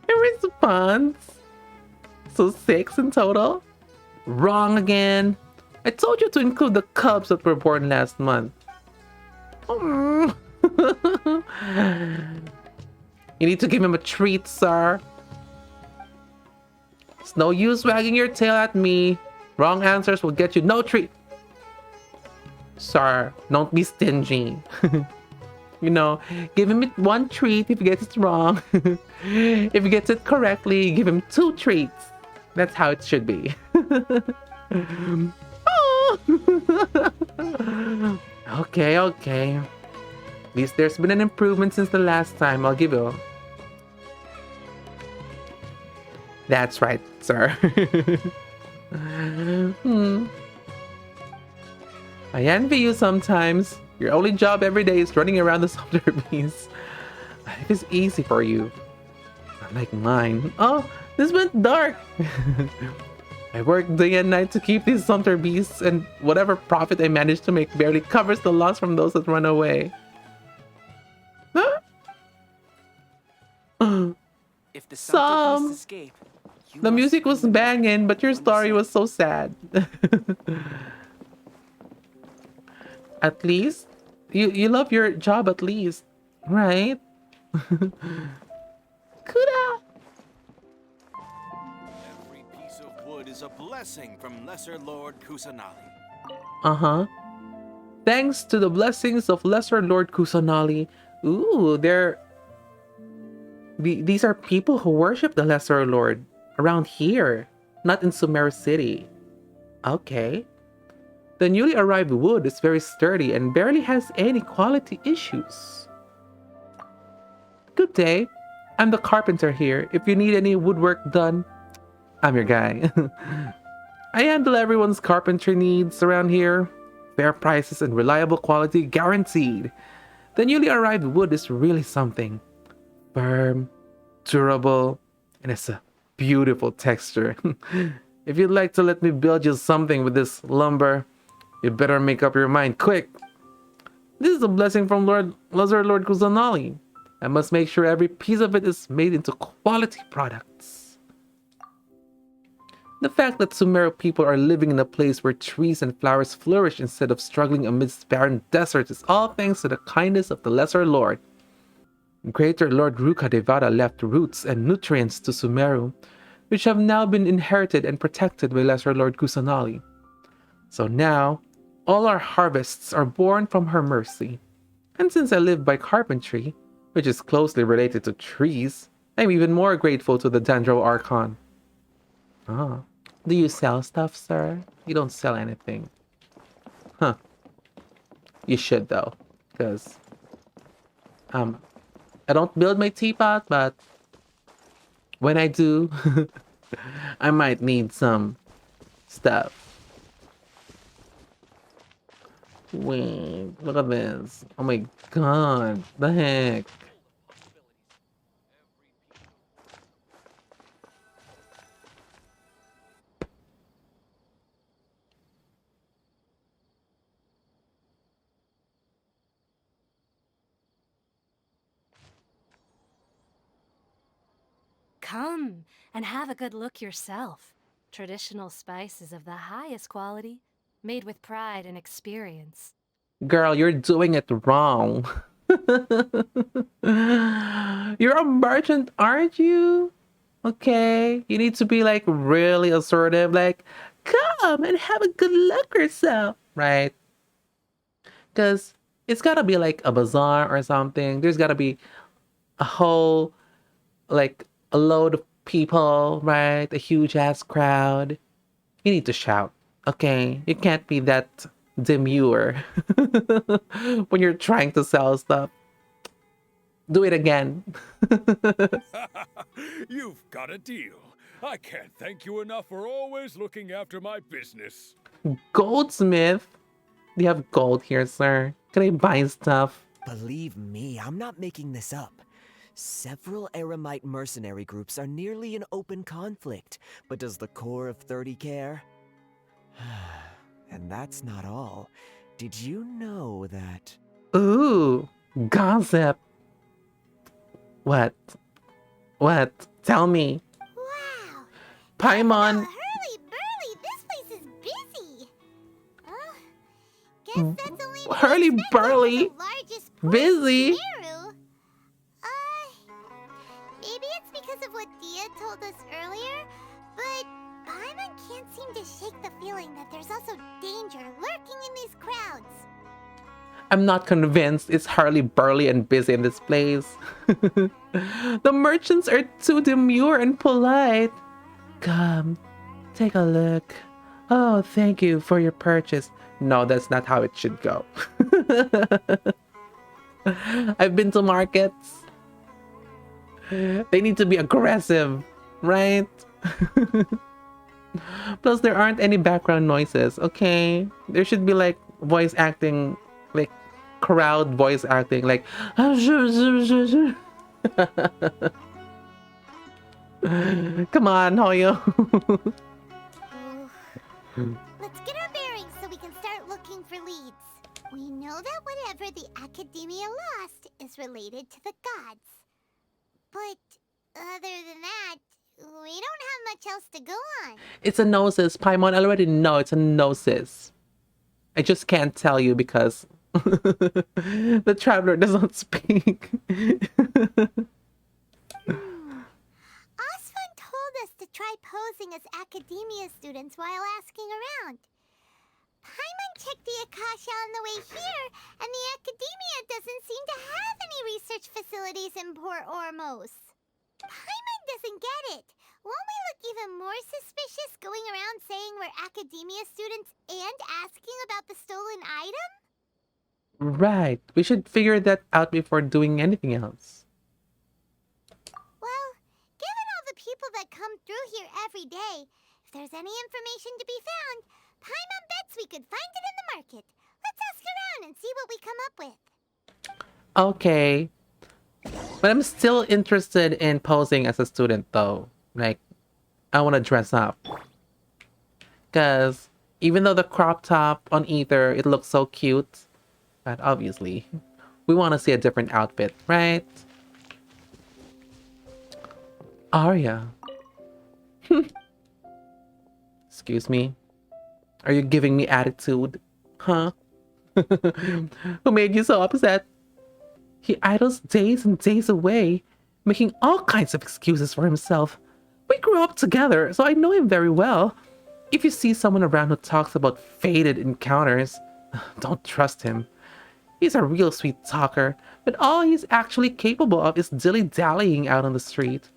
response. So 6 in total? Wrong again. I told you to include the cubs that were born last month. You need to give him a treat, sir. It's no use wagging your tail at me. Wrong answers will get you no treat. Sir, don't be stingy. You know, give him one treat if he gets it wrong. If he gets it correctly, give him 2 treats. That's how it should be. Oh. Okay, okay. At least there's been an improvement since the last time. I'll give you. That's right, sir. I envy you sometimes. Your only job every day is running around the sumpter beast. Life is easy for you. Unlike mine. Oh, this went dark. I work day and night to keep these sumpter beasts, and whatever profit I manage to make barely covers the loss from those that run away. Huh? If the sumpter beasts escape, the music was banging, but your story was so sad. At least, you love your job at least, right? Kuda! Every piece of wood is a blessing from Lesser Lord Kusanali. Uh-huh. Thanks to the blessings of Lesser Lord Kusanali. Ooh, these are people who worship the Lesser Lord around here, not in Sumeru City. Okay. The newly arrived wood is very sturdy and barely has any quality issues. Good day. I'm the carpenter here. If you need any woodwork done, I'm your guy. I handle everyone's carpentry needs around here. Fair prices and reliable quality guaranteed. The newly arrived wood is really something. Firm, durable, and it's a beautiful texture. If you'd like to let me build you something with this lumber, you better make up your mind quick. This is a blessing from Lesser Lord Kusanali. I must make sure every piece of it is made into quality products. The fact that Sumeru people are living in a place where trees and flowers flourish instead of struggling amidst barren deserts is all thanks to the kindness of the Lesser Lord. Greater Lord Ruka Devada left roots and nutrients to Sumeru, which have now been inherited and protected by Lesser Lord Kusanali. So now, all our harvests are born from her mercy. And since I live by carpentry, which is closely related to trees, I'm even more grateful to the Dendro Archon. Ah, do you sell stuff, sir? You don't sell anything. Huh. You should though, because I don't build my teapot, but when I do, I might need some stuff. Wait, look at this. Oh my god. The heck? Come and have a good look yourself. Traditional spices of the highest quality, made with pride and experience. Girl, you're doing it wrong. You're a merchant, aren't you? Okay. You need to be like really assertive, like, come and have a good look yourself, right? Because it's gotta be like a bazaar or something. There's gotta be a whole, like, a load of people, right? A huge ass crowd. You need to shout, okay? You can't be that demure when you're trying to sell stuff. Do it again. You've got a deal. I can't thank you enough for always looking after my business. Goldsmith? Do you have gold here, sir? Can I buy stuff? Believe me, I'm not making this up. Several Eremite mercenary groups are nearly in open conflict, but does the core of 30 care? And that's not all. Did you know that... Ooh, gossip. What? What? Tell me. Wow. Paimon. Hurly-burly, this place is busy. Guess that's only Hurly-burly? the largest port Busy? in Sumeru. Maybe it's because of what Dia told us earlier, but Paimon can't seem to shake the feeling that there's also danger lurking in these crowds. I'm not convinced it's hurly-burly and busy in this place. The merchants are too demure and polite. Come, take a look. Oh, thank you for your purchase. No, that's not how it should go. I've been to markets. They need to be aggressive, right? Plus, there aren't any background noises, okay? There should be like voice acting, like crowd voice acting, like come on, Hoyo. Let's get our bearings so we can start looking for leads. We know that whatever the Academia lost is related to the gods. But other than that, we don't have much else to go on. It's a gnosis, Paimon. I already know it's a gnosis. I just can't tell you because the traveler doesn't speak. Osfun told us to try posing as Academia students while asking around. Paimon checked the Akasha on the way here, and the Academia doesn't seem to have any research facilities in Port Ormos. Paimon doesn't get it. Won't we look even more suspicious going around saying we're Academia students and asking about the stolen item? Right. We should figure that out before doing anything else. Well, given all the people that come through here every day, if there's any information to be found, Paimon bets we could find it in the market. Let's ask around and see what we come up with. Okay. But I'm still interested in posing as a student though. Like, I want to dress up. Because even though the crop top on Ether, it looks so cute. But obviously, we want to see a different outfit, right? Arya. Excuse me. Are you giving me attitude? Huh? Who made you so upset? He idles days and days away, making all kinds of excuses for himself. We grew up together, so I know him very well. If you see someone around who talks about fated encounters, don't trust him. He's a real sweet talker, but all he's actually capable of is dilly-dallying out on the street.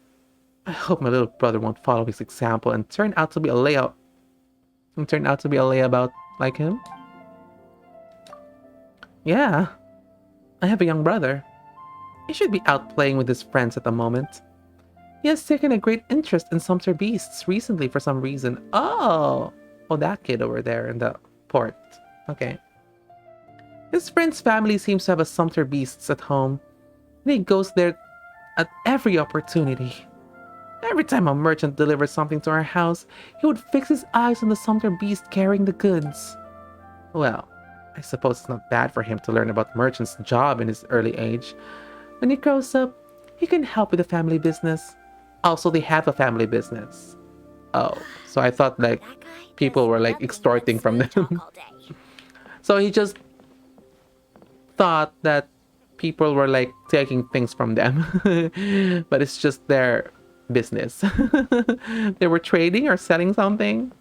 I hope my little brother won't follow his example and turn out to be a layabout like him. Yeah, I have a young brother. He should be out playing with his friends at the moment. He has taken a great interest in Sumter beasts recently for some reason. Oh, that kid over there in the port. Okay. His friend's family seems to have a Sumter Beasts at home, and he goes there at every opportunity. Every time a merchant delivers something to our house, he would fix his eyes on the Sumter Beast carrying the goods. Well, I suppose it's not bad for him to learn about merchant's job in his early age. When he grows up, he can help with the family business. Also, they have a family business. Oh, so I thought like That guy people does were like nothing but extorting from smooth talk them. all day. So he just thought that people were like taking things from them. But it's just their business. They were trading or selling something.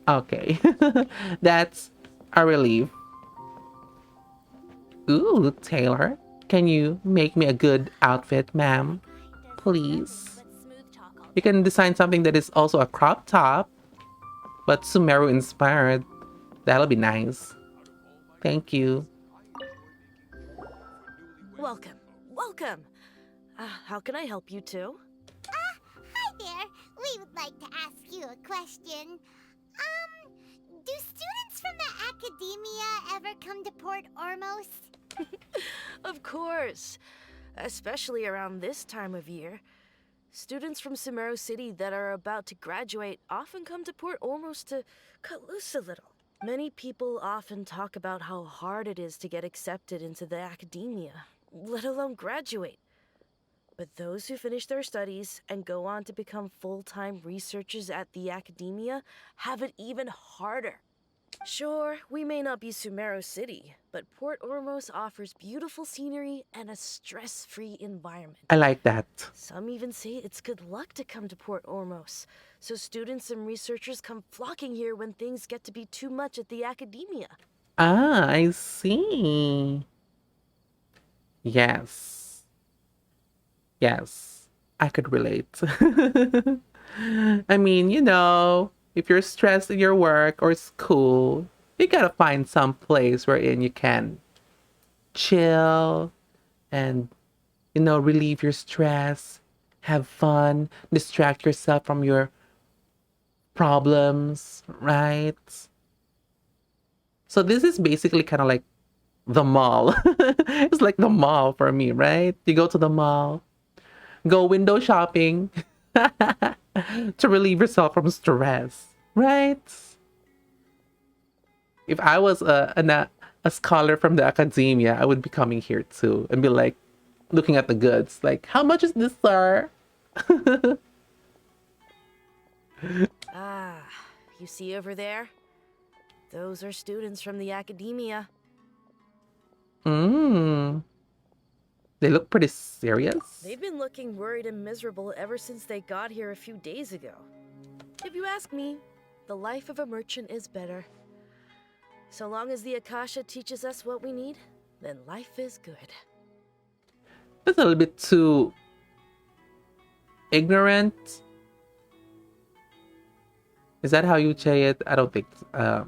Okay. That's a relief. Ooh, Taylor, can you make me a good outfit, ma'am? Please. You can design something that is also a crop top, but Sumeru inspired. That'll be nice. Thank you. Welcome. Welcome. How can I help you two? Hi there. We would like to ask you a question. Do students from the academia ever come to Port Ormos? Of course. Especially around this time of year. Students from Sumeru City that are about to graduate often come to Port Ormos to cut loose a little. Many people often talk about how hard it is to get accepted into the academia, let alone graduate. But those who finish their studies and go on to become full-time researchers at the academia have it even harder. Sure, we may not be Sumeru City, but Port Ormos offers beautiful scenery and a stress-free environment. I like that. Some even say it's good luck to come to Port Ormos, so students and researchers come flocking here when things get to be too much at the academia. Ah, I see. Yes. Yes. I could relate. I mean, if you're stressed in your work or school, you gotta find some place wherein you can chill and, relieve your stress, have fun, distract yourself from your problems, right? So this is basically kind of like the mall. It's like the mall for me, right? You go to the mall, go window shopping to relieve yourself from stress, right? If I was a scholar from the academia, I would be coming here too and be like looking at the goods. Like, how much is this, sir? Ah, you see over there? Those are students from the academia. They look pretty serious. They've been looking worried and miserable ever since they got here a few days ago. If you ask me, the life of a merchant is better. So long as the Akasha teaches us what we need, then life is good. That's a little bit too ignorant. Is that how you say it? I don't think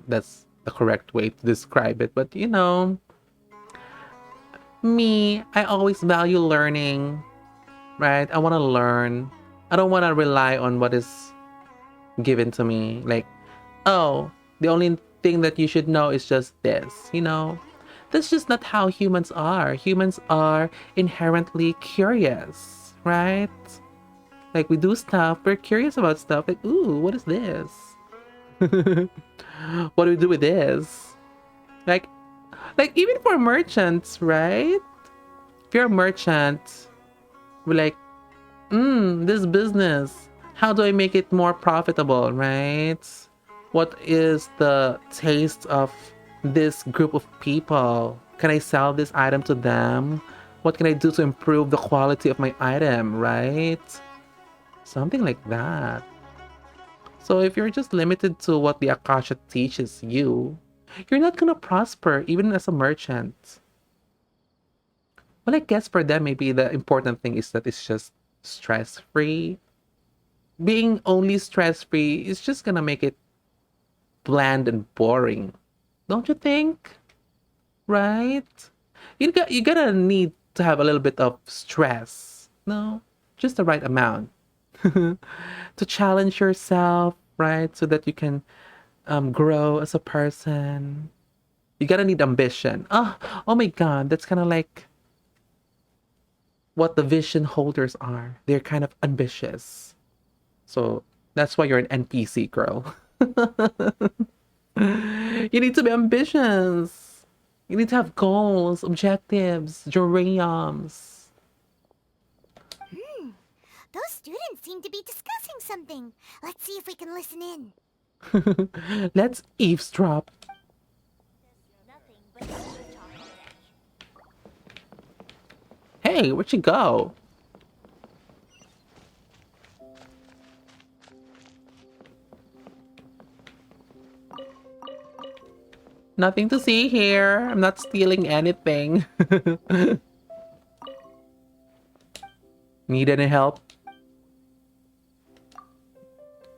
that's the correct way to describe it. But me, I always value learning, right? I want to learn. I don't want to rely on what is given to me. Like, oh, the only thing that you should know is just this, That's just not how humans are. Humans are inherently curious, right? Like, we do stuff, we're curious about stuff. Like, ooh, what is this? What do we do with this? Like even for merchants, right? If you're a merchant, we're like, this business, how do I make it more profitable, right? What is the taste of this group of people? Can I sell this item to them? What can I do to improve the quality of my item, right? Something like that. So if you're just limited to what the Akasha teaches you, you're not gonna prosper even as a merchant. Well, I guess for them, maybe the important thing is that it's just stress-free. Being only stress-free is just gonna make it bland and boring. Don't you think? Right? You gotta need to have a little bit of stress. No? Just the right amount. To challenge yourself, right? So that you can grow as a person. You gotta need ambition. Oh my god, that's kind of like what the vision holders are. They're kind of ambitious. So that's why you're an NPC, girl. You need to be ambitious. You need to have goals, objectives, dreams. Those students seem to be discussing something. Let's see if we can listen in. Let's eavesdrop. Hey, where'd you go? Nothing to see here. I'm not stealing anything. Need any help?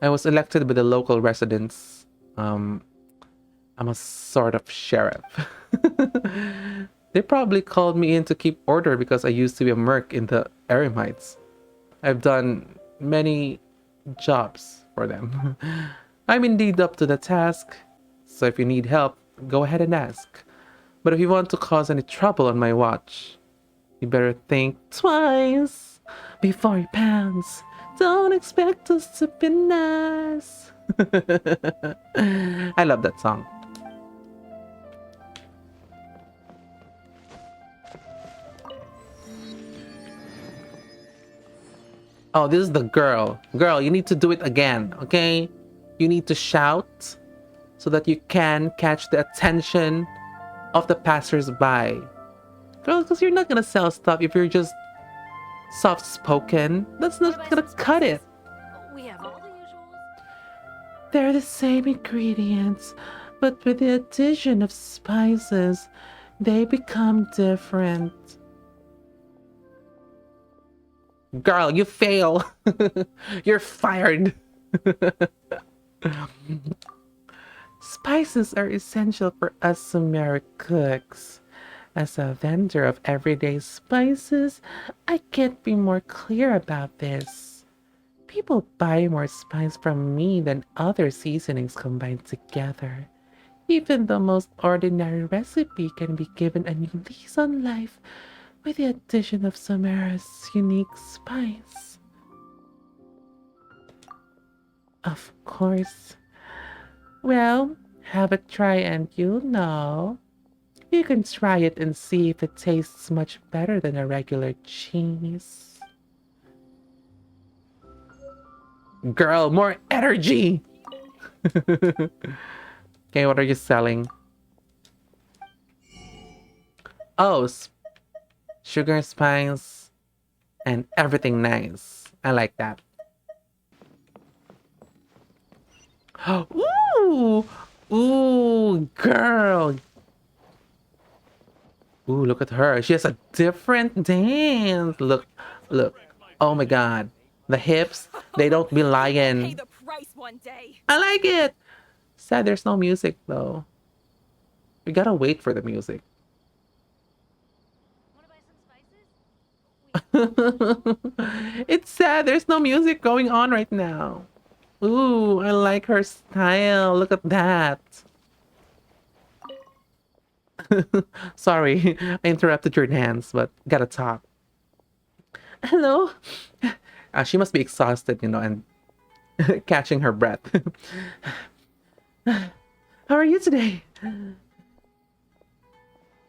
I was elected by the local residents. I'm a sort of sheriff. They probably called me in to keep order because I used to be a merc in the Eremites. I've done many jobs for them. I'm indeed up to the task, so if you need help, go ahead and ask. But if you want to cause any trouble on my watch, you better think twice before you pounce. Don't expect us to be nice. I love that song. Oh, this is the girl. Girl, you need to do it again, okay? You need to shout so that you can catch the attention of the passers-by. Girl, because you're not gonna sell stuff if you're just soft-spoken. That's not gonna cut it. We have all the usuals. They're the same ingredients, but with the addition of spices, they become different. Girl, you fail. You're fired. Spices are essential for us Sumeru cooks. As a vendor of everyday spices, I can't be more clear about this. People buy more spice from me than other seasonings combined together. Even the most ordinary recipe can be given a new lease on life with the addition of Sumeru's unique spice. Of course. Well, have a try and you'll know. You can try it and see if it tastes much better than a regular cheese. Girl, more energy! Okay, what are you selling? Oh, sugar, spice, and everything nice. I like that. Ooh! Ooh, girl! Ooh, look at her. She has a different dance. Look, look. Oh my god. The hips, they don't be lying. Pay the price one day. I like it! Sad there's no music though. We gotta wait for the music. It's sad there's no music going on right now. Ooh, I like her style. Look at that. Sorry, I interrupted your dance, but gotta talk. Hello? She must be exhausted, you know, and catching her breath. How are you today?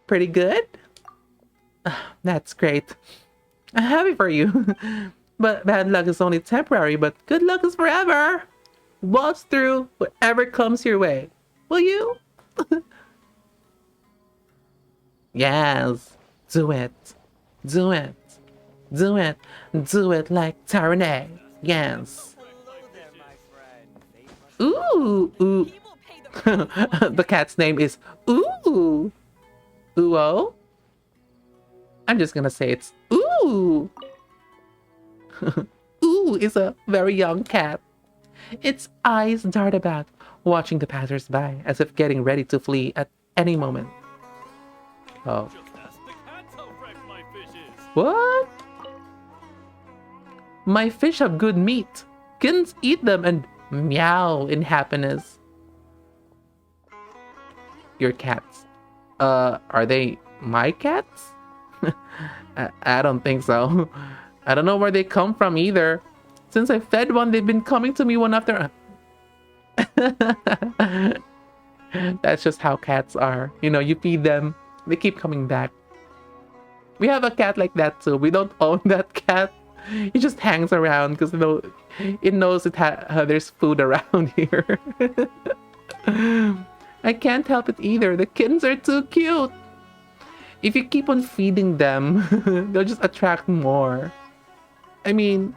Pretty good? That's great. I'm happy for you. But bad luck is only temporary, but good luck is forever. Waltz through whatever comes your way. Will you? Yes. Do it. Do it. Do it. Do it like Taranay. Yes. Ooh. Ooh. The cat's name is Ooh. Ooh-oh? I'm just gonna say it's Ooh. Ooh is a very young cat. Its eyes dart about, watching the passers-by, as if getting ready to flee at any moment. Oh. What? My fish have good meat. Kittens eat them and meow in happiness. Your cats. Are they my cats? I don't think so. I don't know where they come from either. Since I fed one, they've been coming to me one after. That's just how cats are. You know, you feed them, they keep coming back. We have a cat like that too. We don't own that cat. It just hangs around because it knows there's food around here. I can't help it either. The kittens are too cute. If you keep on feeding them, they'll just attract more. I mean,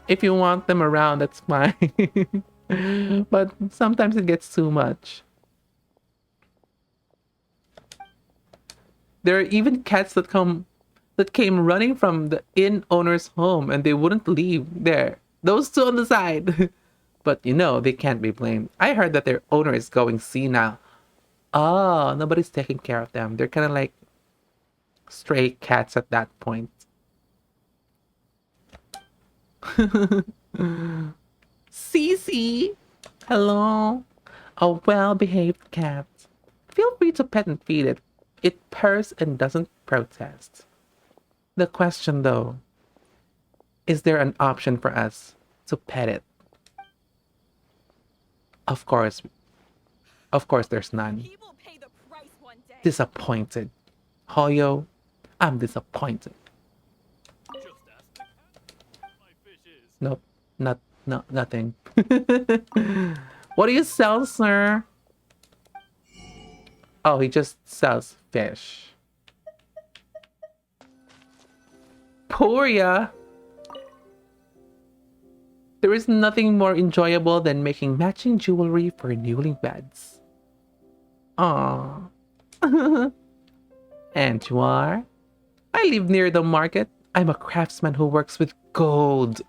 if you want them around, that's fine. But sometimes it gets too much. There are even cats that came running from the inn owner's home and they wouldn't leave there. Those two on the side. But you know, they can't be blamed. I heard that their owner is going senile. Oh, nobody's taking care of them. They're kind of like stray cats at that point. Cece! Hello? A well-behaved cat. Feel free to pet and feed it. It purrs and doesn't protest. The question though, is there an option for us to pet it? Of course there's none. Disappointed. Hoyo, I'm disappointed. Nope, nothing. What do you sell, sir? Oh, he just sells fish. Poria. There is nothing more enjoyable than making matching jewelry for newlyweds. Aww. And you are? I live near the market. I'm a craftsman who works with gold.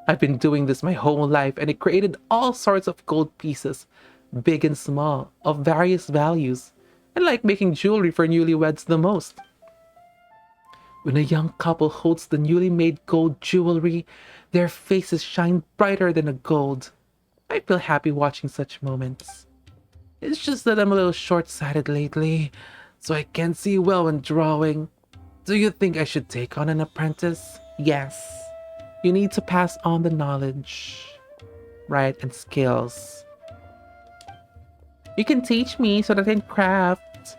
I've been doing this my whole life and I created all sorts of gold pieces, big and small, of various values. I like making jewelry for newlyweds the most. When a young couple holds the newly made gold jewelry, their faces shine brighter than a gold. I feel happy watching such moments. It's just that I'm a little short-sighted lately, so I can't see well when drawing. Do you think I should take on an apprentice? Yes. You need to pass on the knowledge, right, and skills. You can teach me so that I can craft.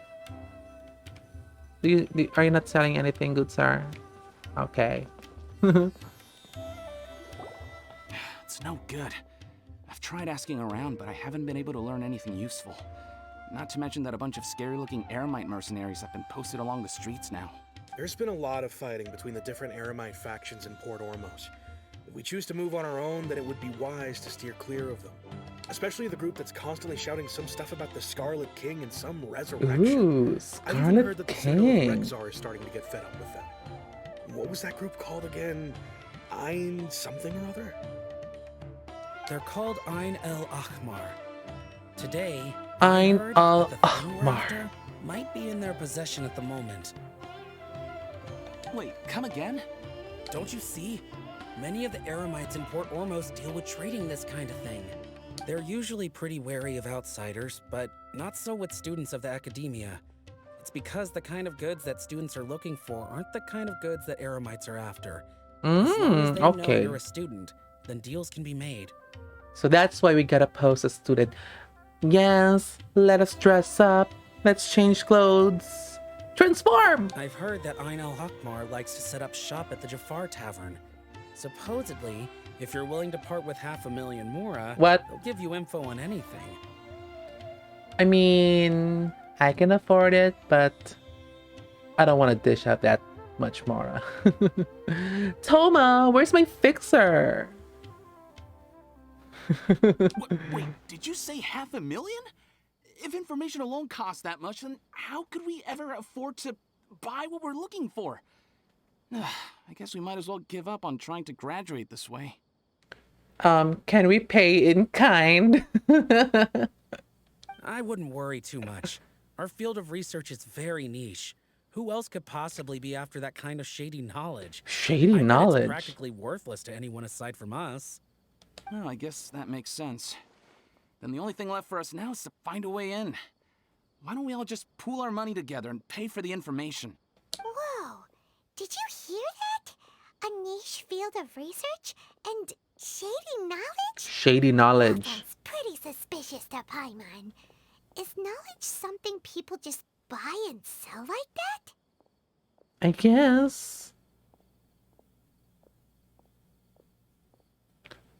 Are you not selling anything, good sir? Okay. It's no good. I've tried asking around, but I haven't been able to learn anything useful. Not to mention that a bunch of scary-looking Eremite mercenaries have been posted along the streets now. There's been a lot of fighting between the different Eremite factions in Port Ormos. If we choose to move on our own, then it would be wise to steer clear of them. Especially the group that's constantly shouting some stuff about the Scarlet King and some resurrection. Ooh, I even heard Scarlet that the Citadel of King. Rexar is starting to get fed up with them. What was that group called again? Ein something or other? They're called Ein El Ahmar. Today, Ein I heard El that the thing we're Ahmar. after might be in their possession at the moment. Wait, come again? Don't you see? Many of the Eremites in Port Ormos deal with trading this kind of thing. They're usually pretty wary of outsiders, but not so with students of the academia. It's because the kind of goods that students are looking for aren't the kind of goods that Eremites are after. As long as they know Okay. you're a student, then deals can be made. So that's why we gotta post a student. Yes, let us dress up. Let's change clothes. Transform! I've heard that Ein El Hakmar likes to set up shop at the Jafar Tavern. Supposedly, if you're willing to part with 500,000 Mora, What? they'll give you info on anything. I mean, I can afford it, but I don't want to dish out that much more. Toma, where's my fixer? Wait, did you say 500,000? If information alone costs that much, then how could we ever afford to buy what we're looking for? I guess we might as well give up on trying to graduate this way. Can we pay in kind? I wouldn't worry too much. Our field of research is very niche. Who else could possibly be after that kind of shady knowledge? Shady I bet knowledge? It's practically worthless to anyone aside from us. Well, I guess that makes sense. Then the only thing left for us now is to find a way in. Why don't we all just pool our money together and pay for the information? Whoa! Did you hear that? A niche field of research and shady knowledge? Shady knowledge. Sounds pretty suspicious to Paimon. Is knowledge something people just buy and sell like that? I guess.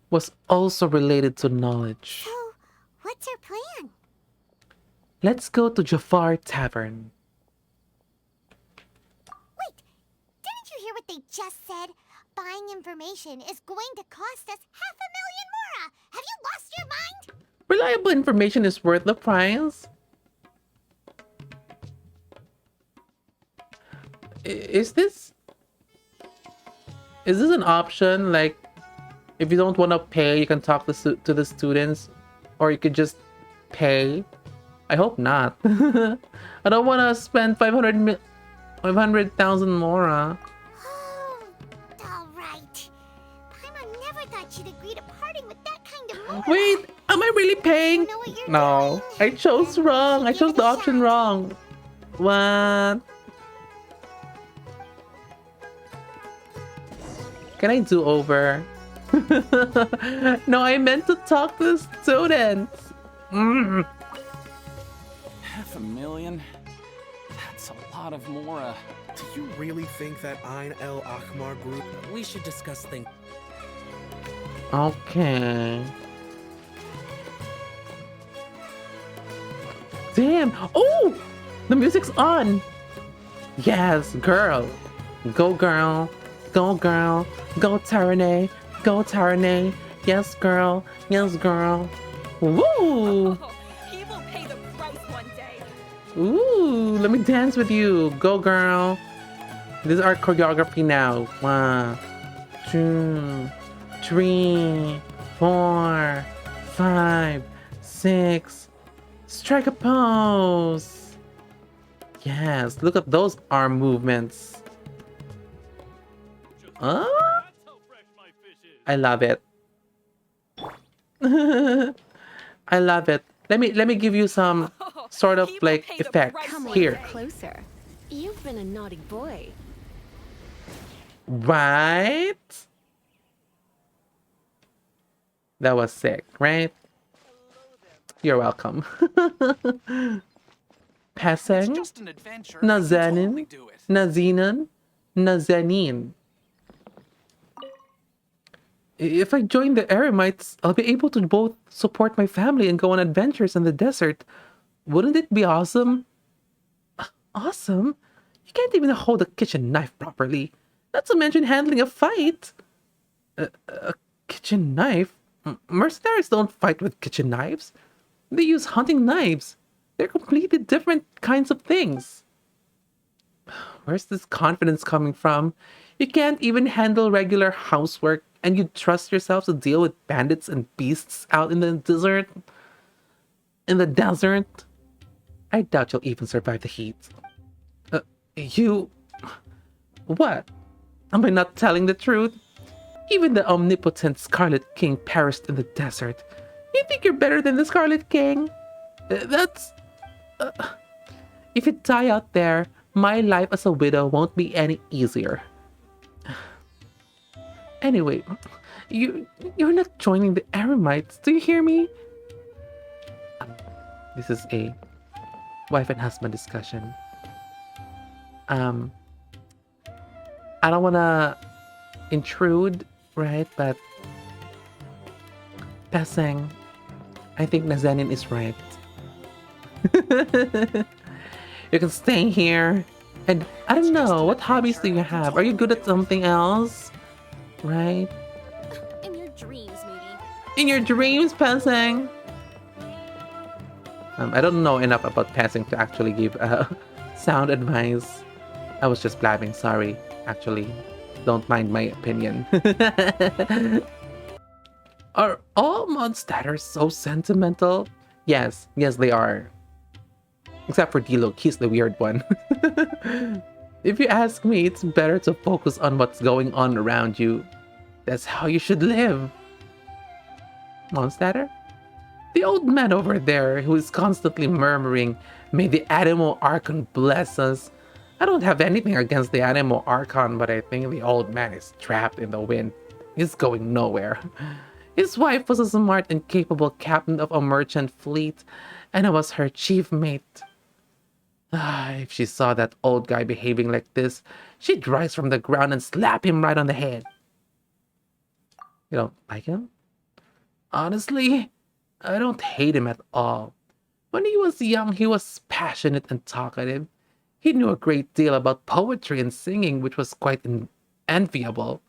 Was also related to knowledge. So, what's our plan? Let's go to Jafar Tavern. Wait, didn't you hear what they just said? Buying information is going to cost us 500,000 mora! Have you lost your mind? Reliable information is worth the price. Is this an option? Like, if you don't want to pay, you can talk to the students, or you could just pay. I hope not. I don't want to spend 500,000 mora. Oh, alright. Paimon never thought she'd agree to parting with that kind of mora. Wait, am I really paying? No, I chose wrong. I chose the option wrong. What? Can I do over? No, I meant to talk to the students. 500,000? That's a lot of mora. Do you really think that Ain El Ahmar group... We should discuss things. Okay. Damn. Oh! The music's on. Yes, girl. Go, girl. Go, girl. Go, Tyranny. Go, Tyranny. Yes, girl. Yes, girl. Woo! He will pay the price one day. Ooh, let me dance with you. Go, girl. This is our choreography now. 1, 2, 3, 4, 5, 6. Strike a pose. Yes, look at those arm movements. Huh? I love it. I love it. Let me give you some sort of like effects here. Closer. You've been a naughty boy. Right? That was sick, right? You're welcome. Passing. Nazanin. Nazinan. Nazanin. If I join the Eremites, I'll be able to both support my family and go on adventures in the desert. Wouldn't it be awesome? Awesome? You can't even hold a kitchen knife properly. Not to mention handling a fight. A kitchen knife? Mercenaries don't fight with kitchen knives. They use hunting knives. They're completely different kinds of things. Where's this confidence coming from? You can't even handle regular housework, and you trust yourself to deal with bandits and beasts out in the desert? In the desert? I doubt you'll even survive the heat. You... What? Am I not telling the truth? Even the omnipotent Scarlet King perished in the desert. You think you're better than the Scarlet King? That's... If you die out there, my life as a widow won't be any easier. Anyway, you're not joining the Eremites, do you hear me? This is a wife and husband discussion. I don't wanna intrude, right? But Peseng, I think Nazanin is right. You can stay here. And I don't know, what hobbies do you have? Are you good at something else? Right? In your dreams, maybe. In your dreams, Peseng? I don't know enough about Peseng to actually give sound advice. I was just blabbing, sorry. Actually, don't mind my opinion. Are all monsters so sentimental? Yes, they are. Except for D-Look, he's the weird one. If you ask me, it's better to focus on what's going on around you. That's how you should live. Monstatter? The old man over there who is constantly murmuring, "May the animal Archon bless us." I don't have anything against the animal Archon, but I think the old man is trapped in the wind. He's going nowhere. His wife was a smart and capable captain of a merchant fleet, and I was her chief mate. If she saw that old guy behaving like this, she'd rise from the ground and slap him right on the head. You don't like him? Honestly, I don't hate him at all. When he was young, he was passionate and talkative. He knew a great deal about poetry and singing, which was quite enviable.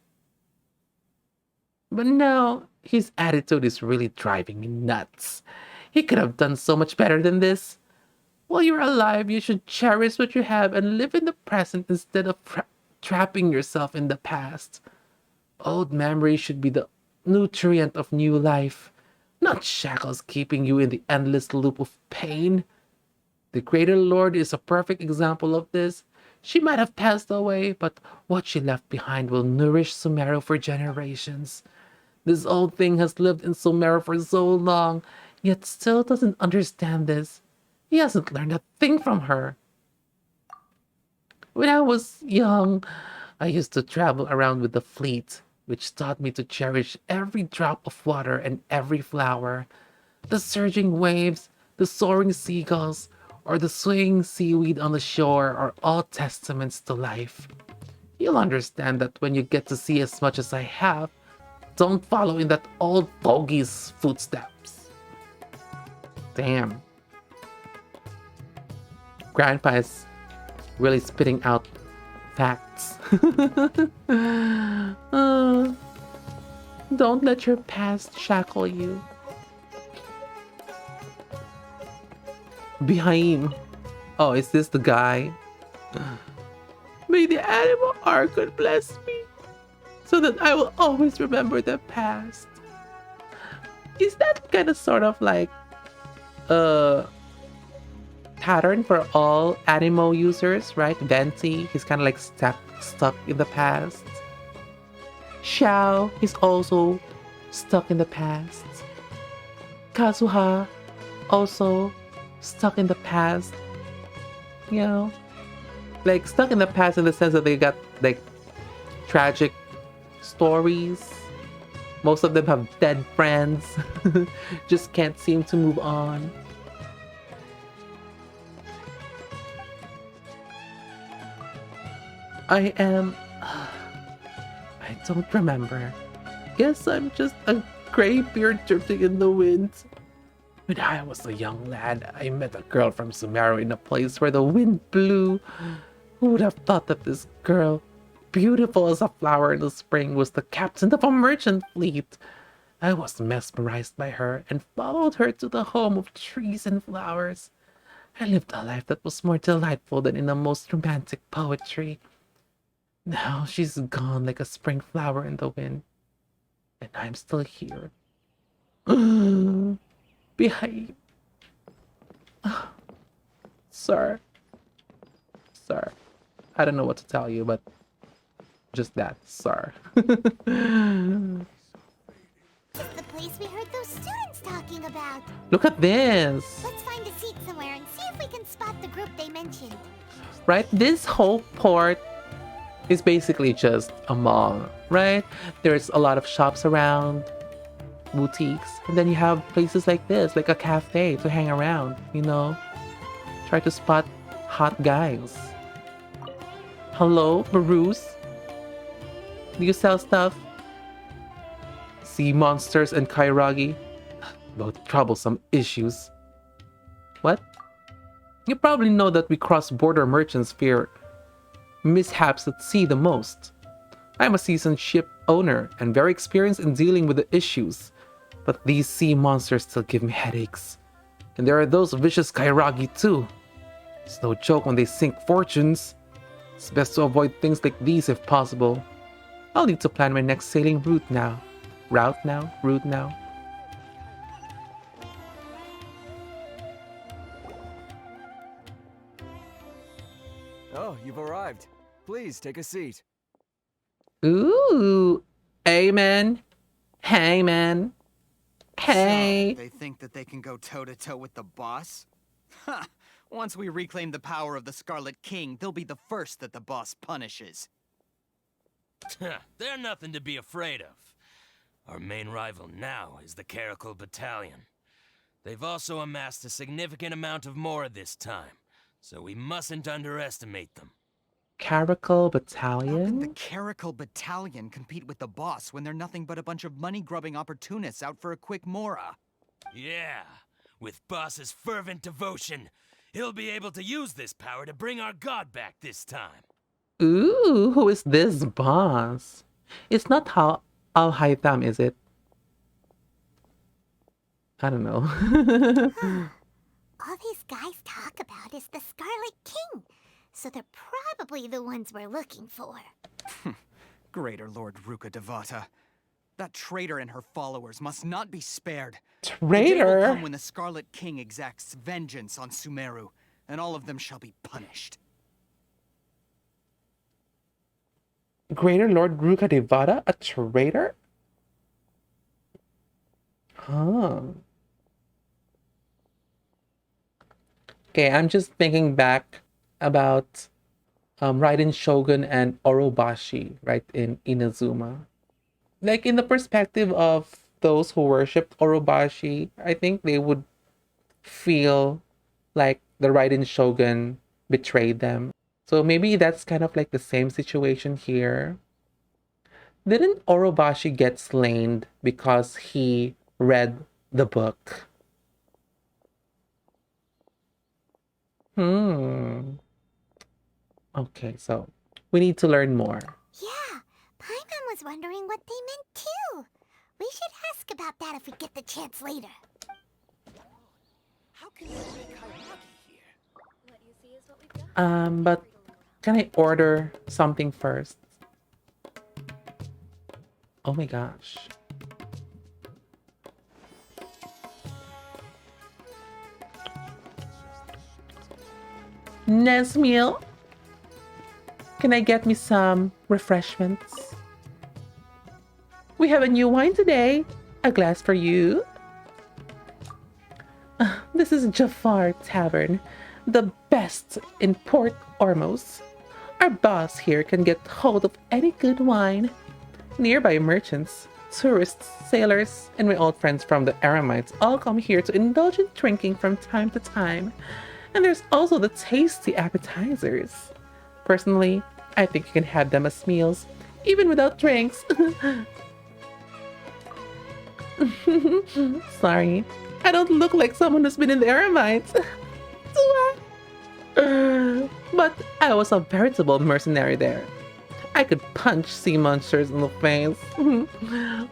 But now, his attitude is really driving me nuts. He could have done so much better than this. While you're alive, you should cherish what you have and live in the present instead of trapping yourself in the past. Old memories should be the nutrient of new life, not shackles keeping you in the endless loop of pain. The Greater Lord is a perfect example of this. She might have passed away, but what she left behind will nourish Sumeru for generations. This old thing has lived in Sumeru for so long, yet still doesn't understand this. He hasn't learned a thing from her. When I was young, I used to travel around with the fleet, which taught me to cherish every drop of water and every flower. The surging waves, the soaring seagulls, or the swaying seaweed on the shore are all testaments to life. You'll understand that when you get to see as much as I have, don't follow in that old fogey's footsteps. Damn. Grandpa is really spitting out facts. Don't let your past shackle you. Behind. Oh, is this the guy? May the animal Archon bless me, so that I will always remember the past. Is that kind of sort of like pattern for all Animo users, right? Venti, he's kind of like stuck in the past. Xiao, he's also stuck in the past. Kazuha, also stuck in the past. You know, like stuck in the past in the sense that they got like tragic stories. Most of them have dead friends. Just can't seem to move on. I don't remember. Guess I'm just a gray beard drifting in the wind. When I was a young lad, I met a girl from Sumeru in a place where the wind blew. Who would have thought that this girl, beautiful as a flower in the spring, was the captain of a merchant fleet? I was mesmerized by her and followed her to the home of trees and flowers. I lived a life that was more delightful than in the most romantic poetry. Now she's gone like a spring flower in the wind, and I'm still here. Behave. Sir. Sir. I don't know what to tell you, but just that, sir. It's the place we heard those students talking about. Look at this. Let's find a seat somewhere and see if we can spot the group they mentioned. Right? This whole port is basically just a mall, right? There's a lot of shops around, boutiques, and then you have places like this, like a cafe to hang around, you know? Try to spot hot guys. Hello, Bruce? Do you sell stuff? Sea monsters and kairagi? Both troublesome issues. What? You probably know that we cross-border merchants fear mishaps at sea the most. I'm a seasoned ship owner and very experienced in dealing with the issues, but these sea monsters still give me headaches. And there are those vicious kairagi too. It's no joke when they sink fortunes. It's best to avoid things like these if possible. I'll need to plan my next sailing route now. Route now? Oh, you've arrived. Please take a seat. Ooh, amen. Hangman. Hey. So, they think that they can go toe-to-toe with the boss? Ha! Once we reclaim the power of the Scarlet King, they'll be the first that the boss punishes. They're nothing to be afraid of. Our main rival now is the Caracal Battalion. They've also amassed a significant amount of more this time, so we mustn't underestimate them. Caracal How can the Battalion? Caracal Battalion compete with the boss when they're nothing but a bunch of money-grubbing opportunists out for a quick mora? Yeah, with Boss's fervent devotion, he'll be able to use this power to bring our god back this time. Ooh, who is this boss? It's not how Al-Haytham, is it? I don't know. All these guys talk about is the Scarlet King, so they're probably the ones we're looking for. Greater Lord Ruka Devata. That traitor and her followers must not be spared. The day will Traitor? come when the Scarlet King exacts vengeance on Sumeru, and all of them shall be punished. Greater Lord Ruka Devata? A traitor? Huh. Okay, I'm just thinking back about Raiden Shogun and Orobashi, right, in Inazuma. Like, in the perspective of those who worshipped Orobashi, I think they would feel like the Raiden Shogun betrayed them. So maybe that's kind of like the same situation here. Didn't Orobashi get slain because he read the book? Okay, so we need to learn more. Yeah, Paimon was wondering what they meant too. We should ask about that if we get the chance later. How can they make Kairaki here? But can I order something first? Oh my gosh. Nesmeal, can I get me some refreshments? We have a new wine today. A glass for you. This is Jafar Tavern, the best in Port Ormos. Our boss here can get hold of any good wine. Nearby merchants, tourists, sailors, and my old friends from the Aramites all come here to indulge in drinking from time to time. And there's also the tasty appetizers. Personally, I think you can have them as meals, even without drinks. Sorry, I don't look like someone who's been in the Aramites. Do I? But I was a veritable mercenary there. I could punch sea monsters in the face.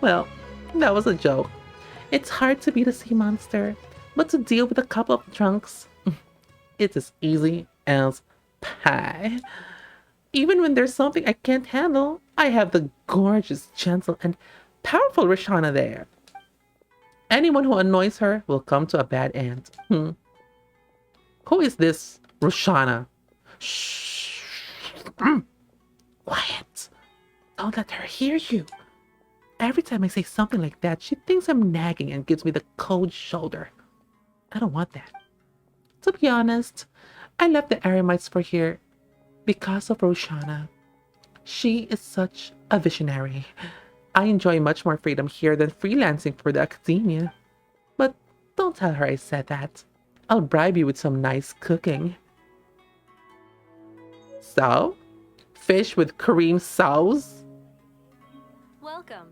Well, that was a joke. It's hard to beat a sea monster, but to deal with a couple of drunks, it's as easy as pie. Even when there's something I can't handle, I have the gorgeous, gentle, and powerful Roshana there. Anyone who annoys her will come to a bad end. Who is this Roshana? Shh. Quiet. Don't let her hear you. Every time I say something like that, she thinks I'm nagging and gives me the cold shoulder. I don't want that. To be honest, I left the Aramites for here because of Roshana. She is such a visionary. I enjoy much more freedom here than freelancing for the academia. But don't tell her I said that. I'll bribe you with some nice cooking. So? Fish with cream sauce? Welcome.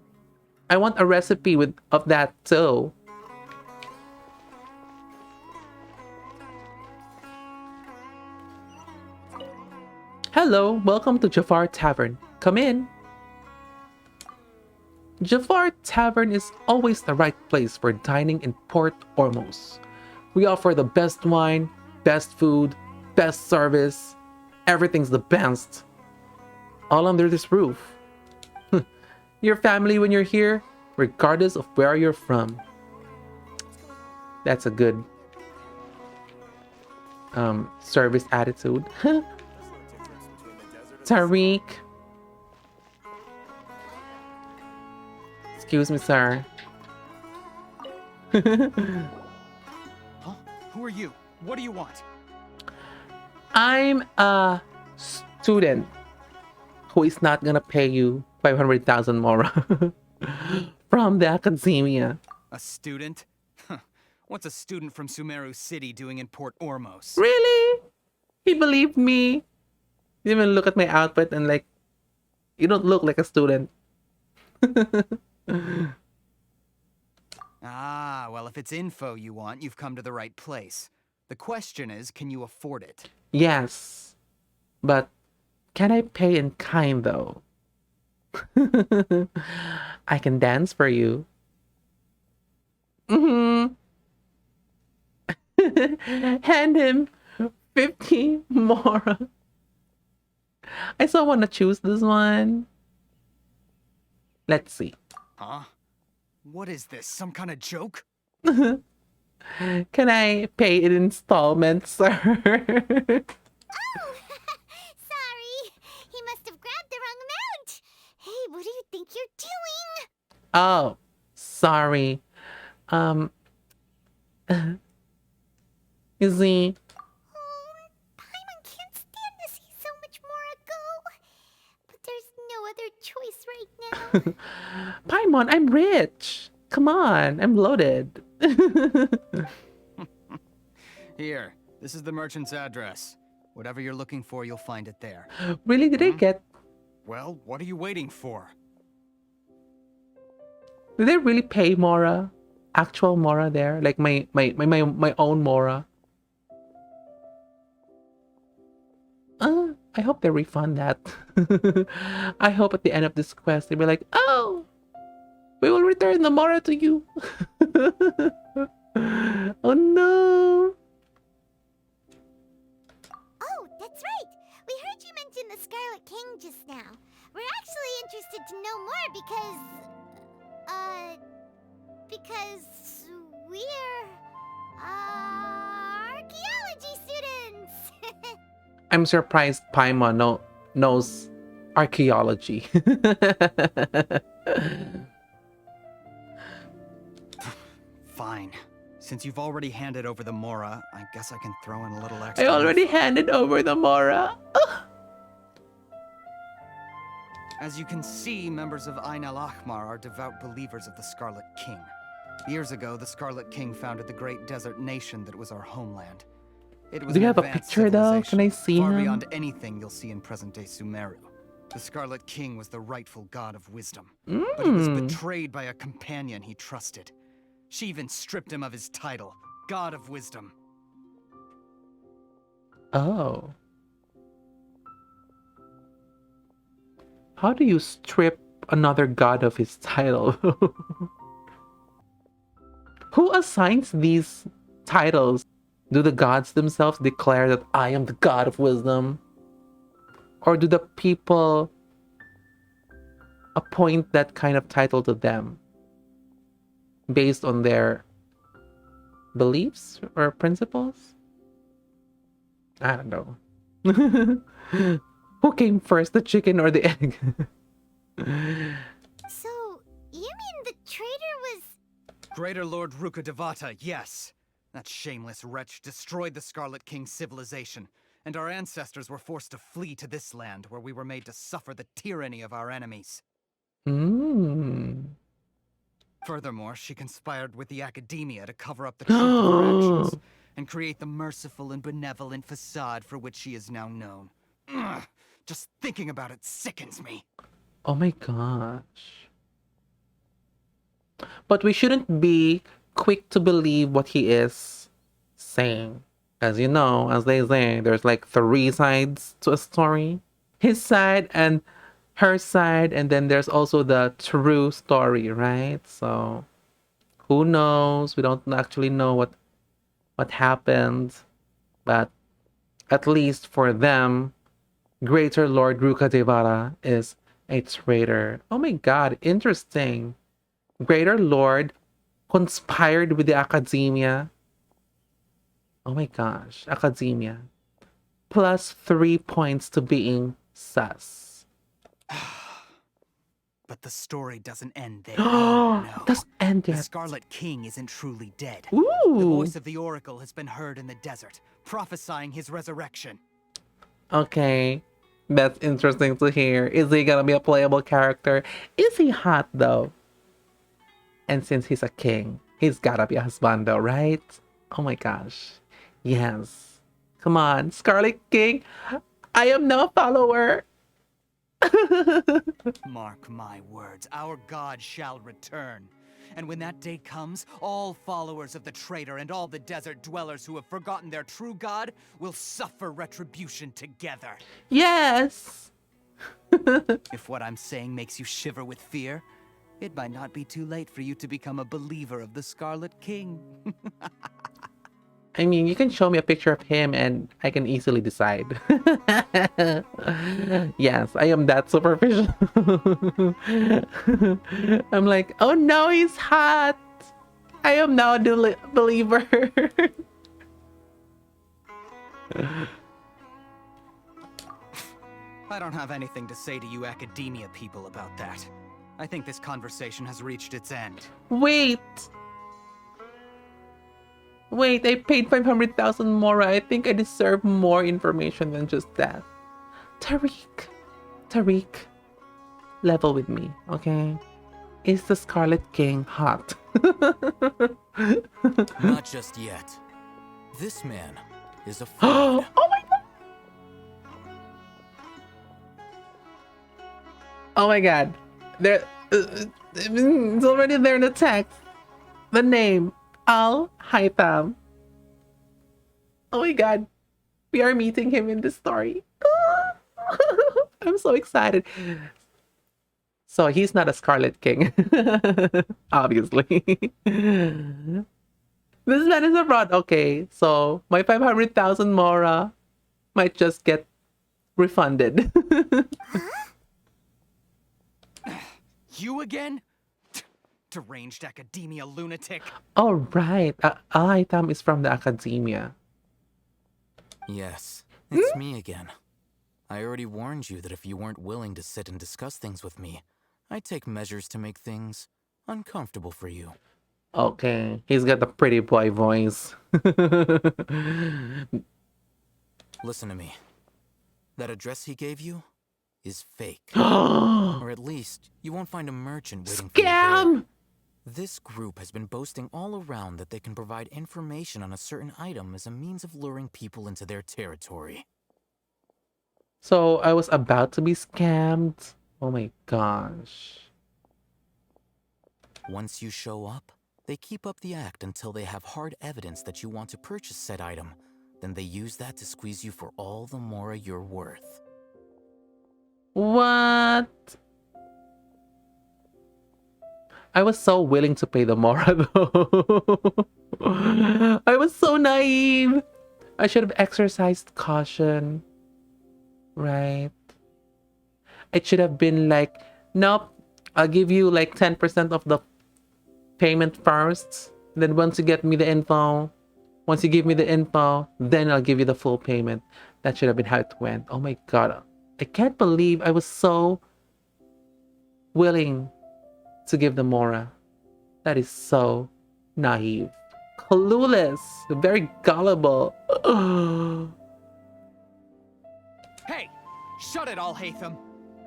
I want a recipe of that too. Hello, welcome to Jafar Tavern. Come in. Jafar Tavern is always the right place for dining in Port Ormos. We offer the best wine, best food, best service. Everything's the best. All under this roof. Your family when you're here, regardless of where you're from. That's a good service attitude. Tariq. Excuse me, sir. Huh? Who are you? What do you want? I'm a student who is not gonna pay you 500,000 mora from the academia. A student? What's a student from Sumeru City doing in Port Ormos? Really? He believed me. He even look at my outfit and like, you don't look like a student. Ah, well, if it's info you want, you've come to the right place. The question is, can you afford it? Yes, but can I pay in kind though? I can dance for you. Mm-hmm. Hand him 50 more. I still want to choose this one. Let's see. Huh? What is this? Some kind of joke? Can I pay in installments, sir? Oh, sorry. He must have grabbed the wrong amount. Hey, what do you think you're doing? Oh, sorry. You see, Paimon can't stand to see so much more go. But there's no other choice right now. Paimon, I'm rich. Come on, I'm loaded. Here, this is the merchant's address. Whatever you're looking for, you'll find it there. Really? Did I get... Well, what are you waiting for? Did they really pay Mora? Actual Mora there? Like my own Mora? I hope they refund that. I hope at the end of this quest they'll be like, oh, we will return the Mora to you. Oh no. Oh, that's right. We heard you mention the Scarlet King just now. We're actually interested to know more because we're archaeology students. I'm surprised Paimon knows archaeology. Fine. Since you've already handed over the Mora, I guess I can throw in a little extra. I already handed over the Mora. As you can see, members of Ain al-Ahmar are devout believers of the Scarlet King. Years ago, the Scarlet King founded the great desert nation that was our homeland. It was Do you an have a advanced picture though? Can I see far him? beyond anything you'll see in present-day Sumeru. The Scarlet King was the rightful god of wisdom, but he was betrayed by a companion he trusted. She even stripped him of his title, God of Wisdom. Oh. How do you strip another god of his title? Who assigns these titles? Do the gods themselves declare that I am the god of wisdom? Or do the people appoint that kind of title to them based on their beliefs or principles? I don't know. Who came first, the chicken or the egg? So, you mean the traitor was... Greater Lord Rukkhadevata, yes. That shameless wretch destroyed the Scarlet King's civilization, and our ancestors were forced to flee to this land where we were made to suffer the tyranny of our enemies. Furthermore, she conspired with the academia to cover up the truth of her actions and create the merciful and benevolent facade for which she is now known. Ugh, just thinking about it sickens me. Oh my gosh. But we shouldn't be quick to believe what he is saying. As you know, as they say, there's like 3 sides to a story. His side and her side, and then there's also the true story, right? So who knows? We don't actually know what happened. But at least for them, Greater Lord Rukkhadevata is a traitor. Oh my god, interesting. Greater Lord conspired with the academia. Oh my gosh, academia. Plus 3 points to being sus. But the story doesn't end there. Oh, no. Doesn't end The yet. Scarlet King isn't truly dead. Ooh. The voice of the Oracle has been heard in the desert, prophesying his resurrection. Okay. That's interesting to hear. Is he gonna be a playable character? Is he hot though? And since he's a king, he's gotta be a husbando, right? Oh my gosh. Yes. Come on, Scarlet King. I am now a follower. Mark my words, our god shall return. And when that day comes, all followers of the traitor and all the desert dwellers who have forgotten their true god will suffer retribution together. Yes! If what I'm saying makes you shiver with fear, it might not be too late for you to become a believer of the Scarlet King. I mean, you can show me a picture of him and I can easily decide. Yes, I am that superficial. I'm like, oh no, he's hot. I am now a believer. I don't have anything to say to you academia people about that. I think this conversation has reached its end. Wait, I paid 500,000 more. I think I deserve more information than just that. Tariq, level with me, okay? Is the Scarlet King hot? Not just yet. This man is a Oh my god! Oh my god. There, it's already there in the text. The name. Al-Haytham. Oh my god. We are meeting him in this story. I'm so excited. So he's not a Scarlet King. Obviously. This man is abroad. Okay, so my 500,000 Mora might just get refunded. You again? Deranged academia lunatic. Oh, right. Al-Haytham is from the academia. Yes, it's me again. I already warned you that if you weren't willing to sit and discuss things with me, I'd take measures to make things uncomfortable for you. Okay, he's got the pretty boy voice. Listen to me. That address he gave you is fake. Or at least, you won't find a merchant waiting for you there. Scam! This group has been boasting all around that they can provide information on a certain item as a means of luring people into their territory. So I was about to be scammed. Oh my gosh. Once you show up, they keep up the act until they have hard evidence that you want to purchase said item. Then they use that to squeeze you for all the Mora you're worth. What? I was so willing to pay the Mora though. I was so naive. I should have exercised caution. Right? It should have been like, nope, I'll give you like 10% of the payment first. Then once you give me the info, then I'll give you the full payment. That should have been how it went. Oh my god. I can't believe I was so willing to give the Mora. That is so naive. Clueless. Very gullible. Hey! Shut it, Al-Haytham!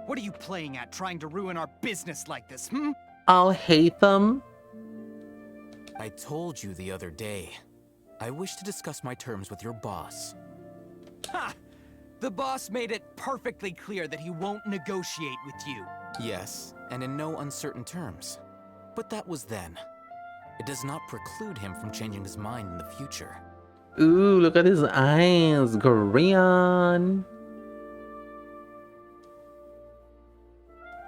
What are you playing at, trying to ruin our business like this, hmm? Al-Haytham? I told you the other day. I wish to discuss my terms with your boss. Ha! The boss made it perfectly clear that he won't negotiate with you. Yes, and in no uncertain terms. But that was then. It does not preclude him from changing his mind in the future. Ooh, look at his eyes. Korean.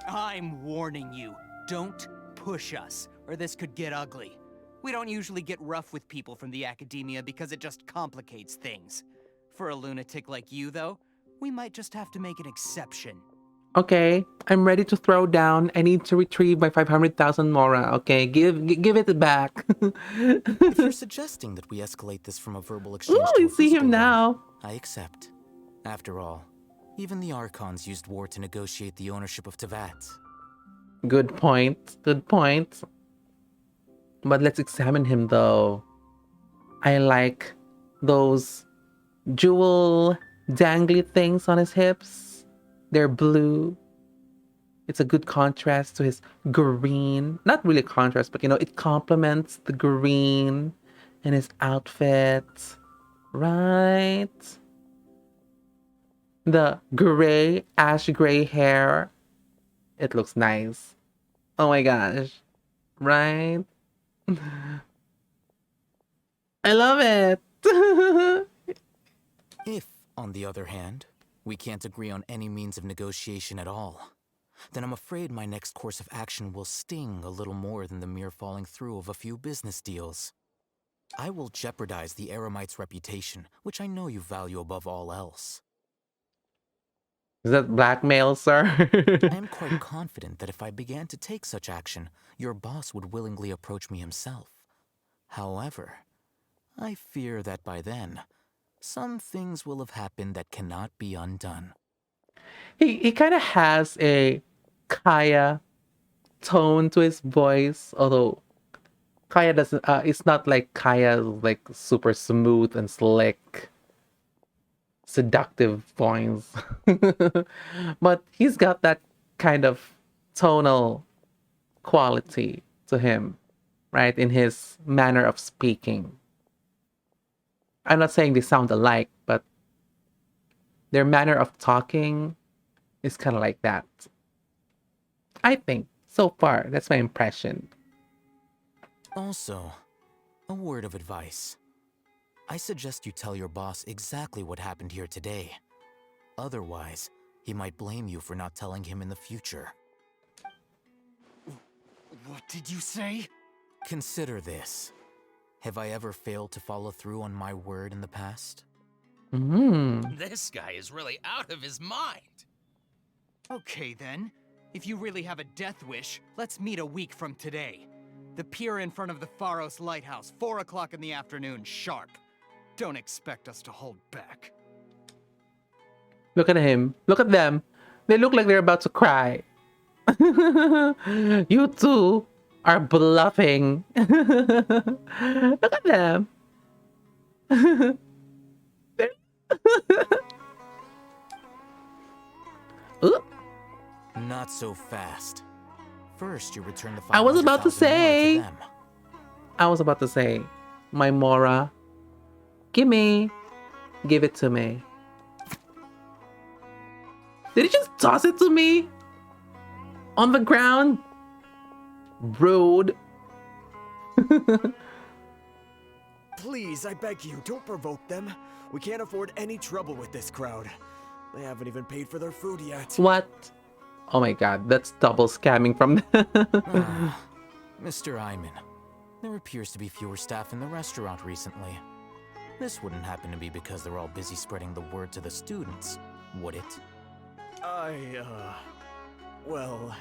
I'm warning you. Don't push us, or this could get ugly. We don't usually get rough with people from the academia because it just complicates things. For a lunatic like you, though, we might just have to make an exception. Okay, I'm ready to throw down. I need to retrieve my 500,000 Mora. Okay, give it back. If you're suggesting that we escalate this from a verbal exchange Ooh, to I a see him physical now. one, I accept. After all, even the Archons used war to negotiate the ownership of Tevat. Good point. Good point. But let's examine him though. I like those jewel dangly things on his hips. They're blue. It's a good contrast to his green. Not really contrast, but it complements the green in his outfit. Right? The gray, ash gray hair. It looks nice. Oh my gosh. Right? I love it. If, on the other hand, we can't agree on any means of negotiation at all, then I'm afraid my next course of action will sting a little more than the mere falling through of a few business deals. I will jeopardize the Eremite's reputation, which I know you value above all else. Is that blackmail, sir? I am quite confident that if I began to take such action, your boss would willingly approach me himself. However, I fear that by then, some things will have happened that cannot be undone. He kind of has a Kaya tone to his voice, although Kaya doesn't. It's not like Kaya's like super smooth and slick, seductive voice, but he's got that kind of tonal quality to him, right? In his manner of speaking. I'm not saying they sound alike, but their manner of talking is kind of like that. I think so far that's my impression. Also, a word of advice. I suggest you tell your boss exactly what happened here today. Otherwise, he might blame you for not telling him in the future. What did you say? Consider this. Have I ever failed to follow through on my word in the past? This guy is really out of his mind. Okay then. If you really have a death wish, let's meet a week from today. The pier in front of the Pharos Lighthouse, 4 o'clock in the afternoon, sharp. Don't expect us to hold back. Look at him. Look at them. They look like they're about to cry. You two are bluffing. Look at them. Not so fast. First, you return the I was about to 500,000 Mora say. to them. I was about to say, my Mora. Gimme. Give it to me. Did he just toss it to me? On the ground? Rude. Please, I beg you, don't provoke them. We can't afford any trouble with this crowd. They haven't even paid for their food yet. What? Oh my god, that's double scamming from Mr. Iman, there appears to be fewer staff in the restaurant recently. This wouldn't happen to be because they're all busy spreading the word to the students, would it? Well...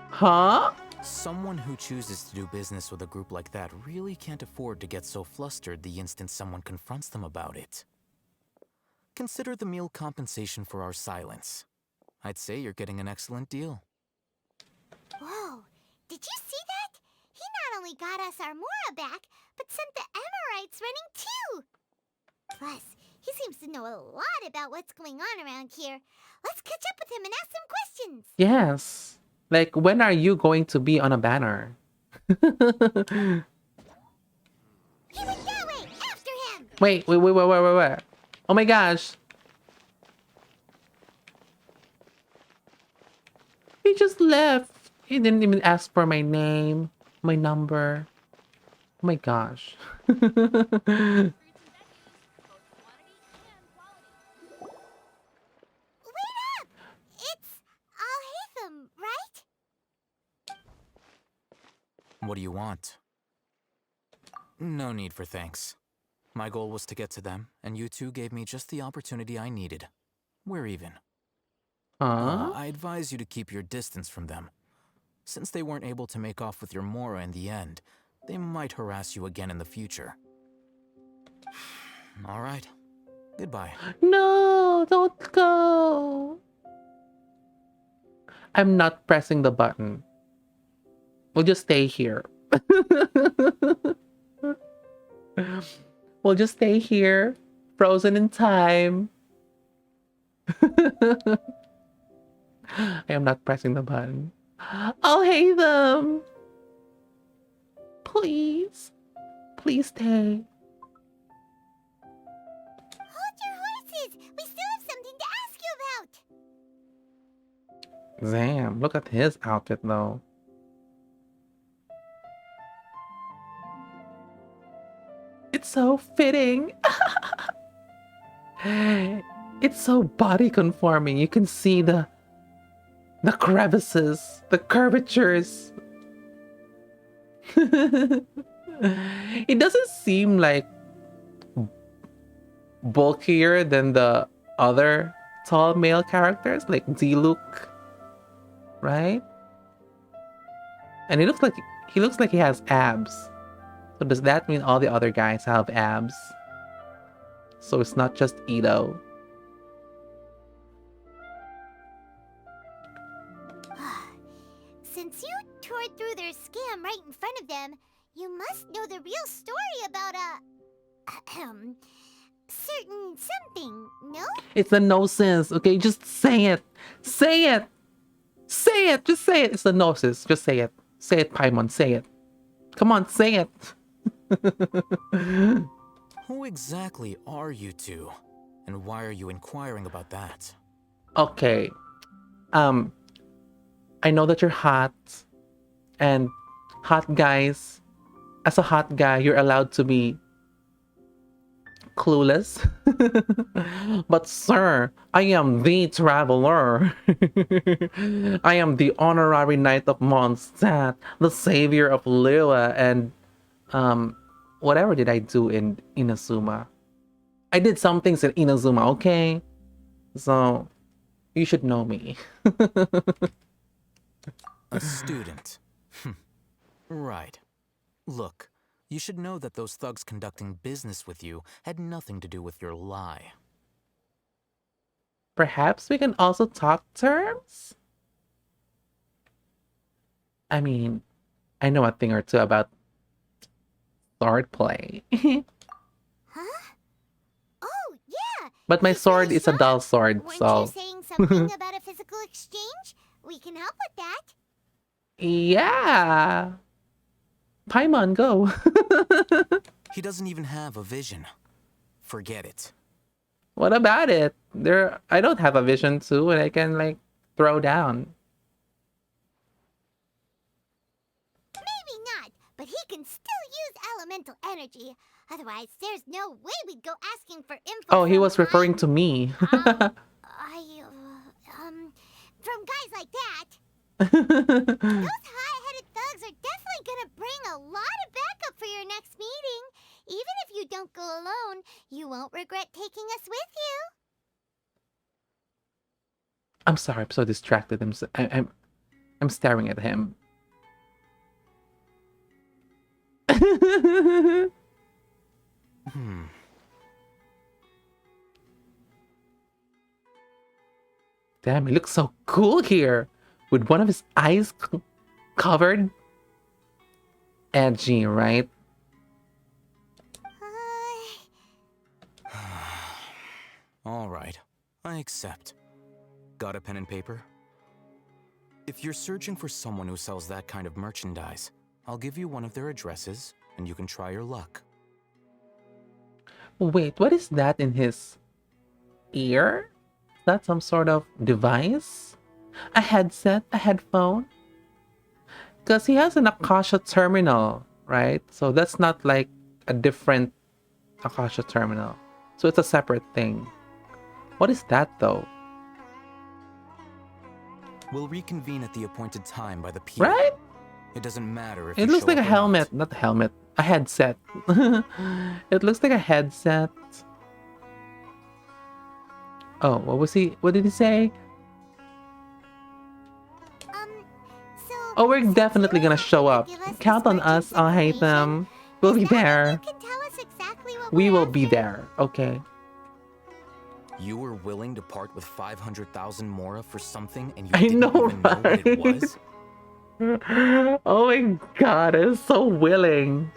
Huh? Someone who chooses to do business with a group like that really can't afford to get so flustered the instant someone confronts them about it. Consider the meal compensation for our silence. I'd say you're getting an excellent deal. Whoa, did you see that? He not only got us our Mora back, but sent the Emirites running too. Plus, he seems to know a lot about what's going on around here. Let's catch up with him and ask some questions. Yes. Like, when are you going to be on a banner? He went that way! After him! Wait. Oh my gosh. He just left. He didn't even ask for my name, my number. Oh my gosh. Wait up! It's Al-Haytham, right? What do you want? No need for thanks. My goal was to get to them, and you two gave me just the opportunity I needed. We're even. I advise you to keep your distance from them. Since they weren't able to make off with your Mora in the end, they might harass you again in the future. All right. Goodbye. No, don't go. I'm not pressing the button. We'll just stay here. We'll just stay here, frozen in time. I am not pressing the button. I'll hate them. Please. Please stay. Hold your horses! We still have something to ask you about! Damn, look at his outfit though. It's so fitting. It's so body conforming. You can see the crevices, the curvatures. It doesn't seem like bulkier than the other tall male characters like D-Luke, right? And he looks like he has abs. So does that mean all the other guys have abs? So it's not just Ito. Since you tore through their scam right in front of them, you must know the real story about certain something, no? It's a gnosis, okay? Just say it. Say it. Say it. Just say it. It's a gnosis. Just say it. Say it, Paimon. Say it. Come on, say it. Who exactly are you two? And why are you inquiring about that? Okay. I know that you're hot. And hot guys, as a hot guy, you're allowed to be clueless. But sir, I am the traveler. I am the honorary knight of Mondstadt, the savior of Liyue, and whatever did I do in Inazuma? I did some things in Inazuma, okay? So you should know me. A student. Right. Look, you should know that those thugs conducting business with you had nothing to do with your lie. Perhaps we can also talk terms? I mean, I know a thing or two about swordplay. Huh? Oh, yeah! But my sword is a dull sword, Weren't so... you saying something about a physical exchange? We can help with that. Yeah! Paimon, go! He doesn't even have a vision. Forget it. What about it? I don't have a vision too, and I can, like, throw down. Maybe not, but he can still use elemental energy. Otherwise, there's no way we'd go asking for info. Oh, he was referring to me. From guys like that. Those high-headed thugs are definitely gonna bring a lot of backup for your next meeting. Even if you don't go alone, you won't regret taking us with you. I'm sorry, I'm so distracted. I'm staring at him. Damn, he looks so cool here. With one of his eyes covered. Edgy, right? All right, I accept. Got a pen and paper? If you're searching for someone who sells that kind of merchandise, I'll give you one of their addresses, and you can try your luck. Wait, what is that in his ear? Is that some sort of device? A headset? A headphone? Because he has an Akasha terminal, right? So that's not like a different Akasha terminal. So it's a separate thing. What is that though? We'll reconvene at the appointed time by the pier. Right? It doesn't matter if It looks like a helmet. Not a helmet. A headset. It looks like a headset. Oh, what did he say? Oh, we're definitely gonna show up. Count on us. I'll hate them. We'll be there. We will be there. Okay. You were willing to part with 500,000 mora for something and you I didn't know, even know what it right? was? Oh my god, I'm so willing.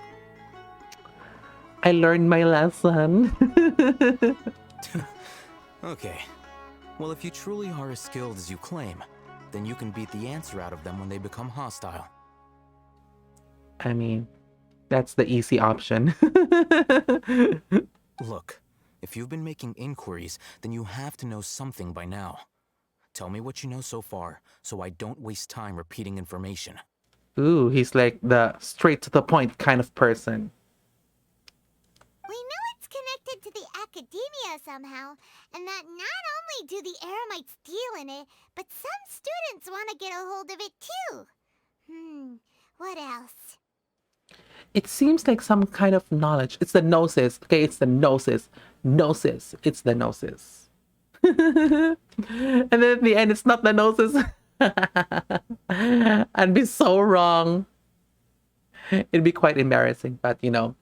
I learned my lesson. Okay. Well, if you truly are as skilled as you claim, then you can beat the answer out of them when they become hostile. I mean, that's the easy option. Look, if you've been making inquiries, then you have to know something by now. Tell me what you know so far, so I don't waste time repeating information. Ooh, he's like the straight to the point kind of person. We know it's connected to the academia somehow, and that not only do the Eremites deal in it, but some students want to get a hold of it too. What else? It seems like some kind of knowledge. It's the gnosis. Okay, it's the gnosis. Gnosis. It's the gnosis. And then at the end, it's not the gnosis. I'd be so wrong. It'd be quite embarrassing, but you know,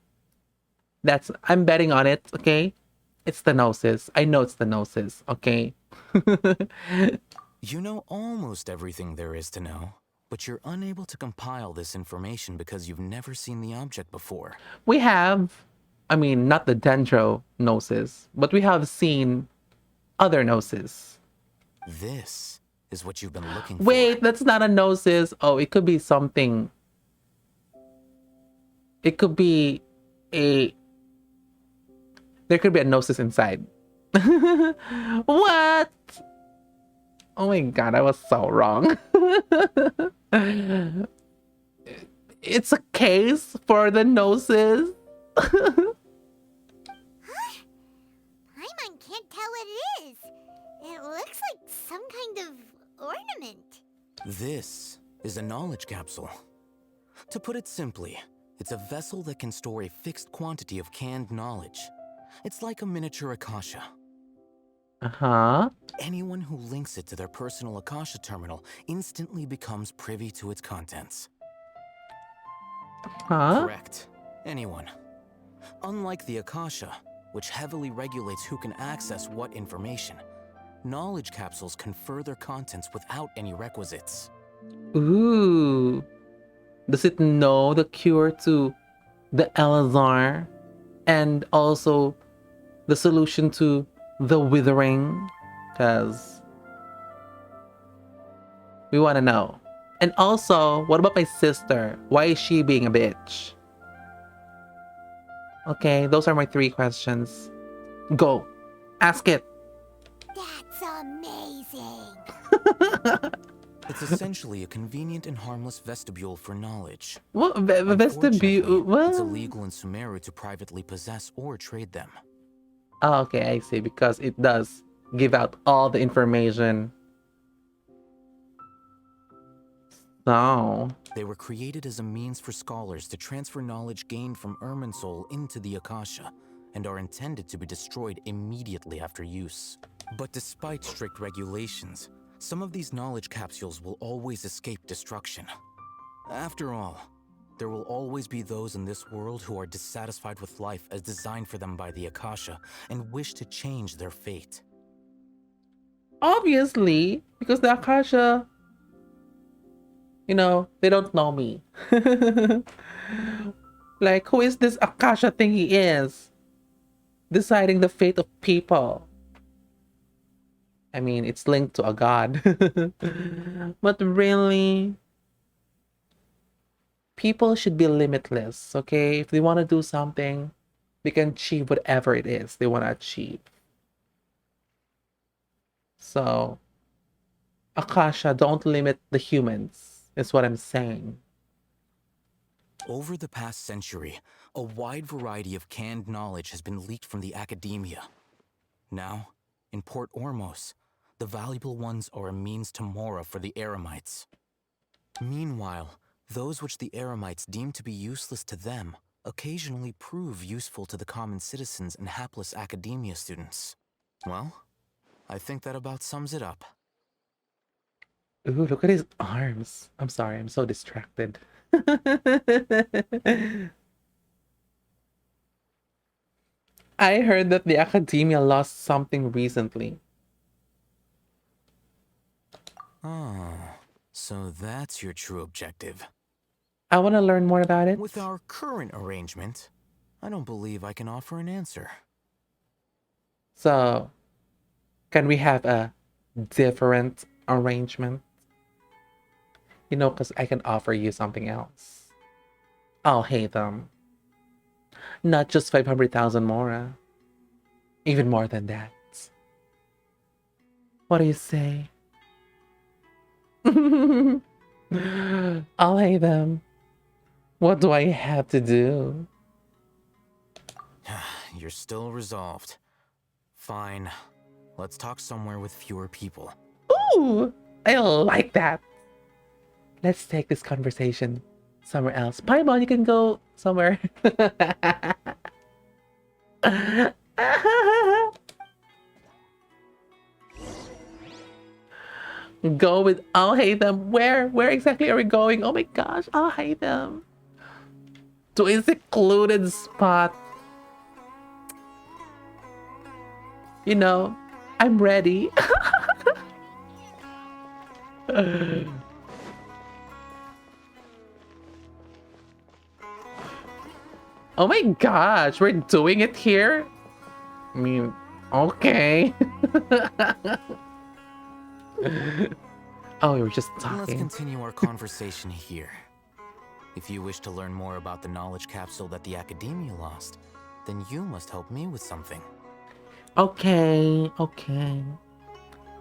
I'm betting on it, okay? It's the gnosis. I know it's the gnosis, okay? You know almost everything there is to know, but you're unable to compile this information because you've never seen the object before. We have, I mean, not the dendro gnosis, but we have seen other gnosis. This is what you've been looking for. Wait, that's not a gnosis. Oh, it could be something. It could be a... There could be a gnosis inside. What? Oh my god, I was so wrong. It's a case for the gnosis. Paimon can't tell what it is. It looks like some kind of ornament. This is a knowledge capsule. To put it simply, it's a vessel that can store a fixed quantity of canned knowledge. It's like a miniature Akasha. Uh-huh. Anyone who links it to their personal Akasha terminal instantly becomes privy to its contents. Huh? Correct. Anyone. Unlike the Akasha, which heavily regulates who can access what information, knowledge capsules confer their contents without any requisites. Ooh. Does it know the cure to the Elazar and also the solution to the withering? Because we want to know. And also, what about my sister? Why is she being a bitch? Okay, those are my 3 questions. Go. Ask it. That's amazing. It's essentially a convenient and harmless vestibule for knowledge. What? Vestibule? What? It's illegal in Sumeru to privately possess or trade them. Oh, okay, I see. Because it does give out all the information. So... They were created as a means for scholars to transfer knowledge gained from Irminsul into the Akasha, and are intended to be destroyed immediately after use. But despite strict regulations, some of these knowledge capsules will always escape destruction. After all, there will always be those in this world who are dissatisfied with life as designed for them by the Akasha and wish to change their fate. Obviously, because the Akasha, you know, they don't know me. Like, who is this Akasha thing he is? Deciding the fate of people. I mean, it's linked to a god. But really, people should be limitless, okay? If they want to do something, they can achieve whatever it is they want to achieve. So, Akasha, don't limit the humans, is what I'm saying. Over the past century, a wide variety of canned knowledge has been leaked from the academia. Now, in Port Ormos, the valuable ones are a means to Mora for the Eremites. Meanwhile, those which the Eremites deem to be useless to them occasionally prove useful to the common citizens and hapless academia students. Well, I think that about sums it up. Ooh, look at his arms. I'm sorry, I'm so distracted. I heard that the academia lost something recently. Oh, so that's your true objective. I want to learn more about it. With our current arrangement, I don't believe I can offer an answer. So, can we have a different arrangement? You know, because I can offer you something else. I'll hate them. Not just 500,000 more. Even more than that. What do you say? I'll hate them. What do I have to do? You're still resolved. Fine. Let's talk somewhere with fewer people. Ooh! I like that. Let's take this conversation somewhere else. Paimon, you can go somewhere. Go with I'll hate them. Where exactly are we going? Oh my gosh, I'll hate them. To a secluded spot. You know, I'm ready. Oh my gosh, we're doing it here? I mean, okay. Oh, we were just talking. Let's continue our conversation here. If you wish to learn more about the knowledge capsule that the Academia lost, then you must help me with something. Okay.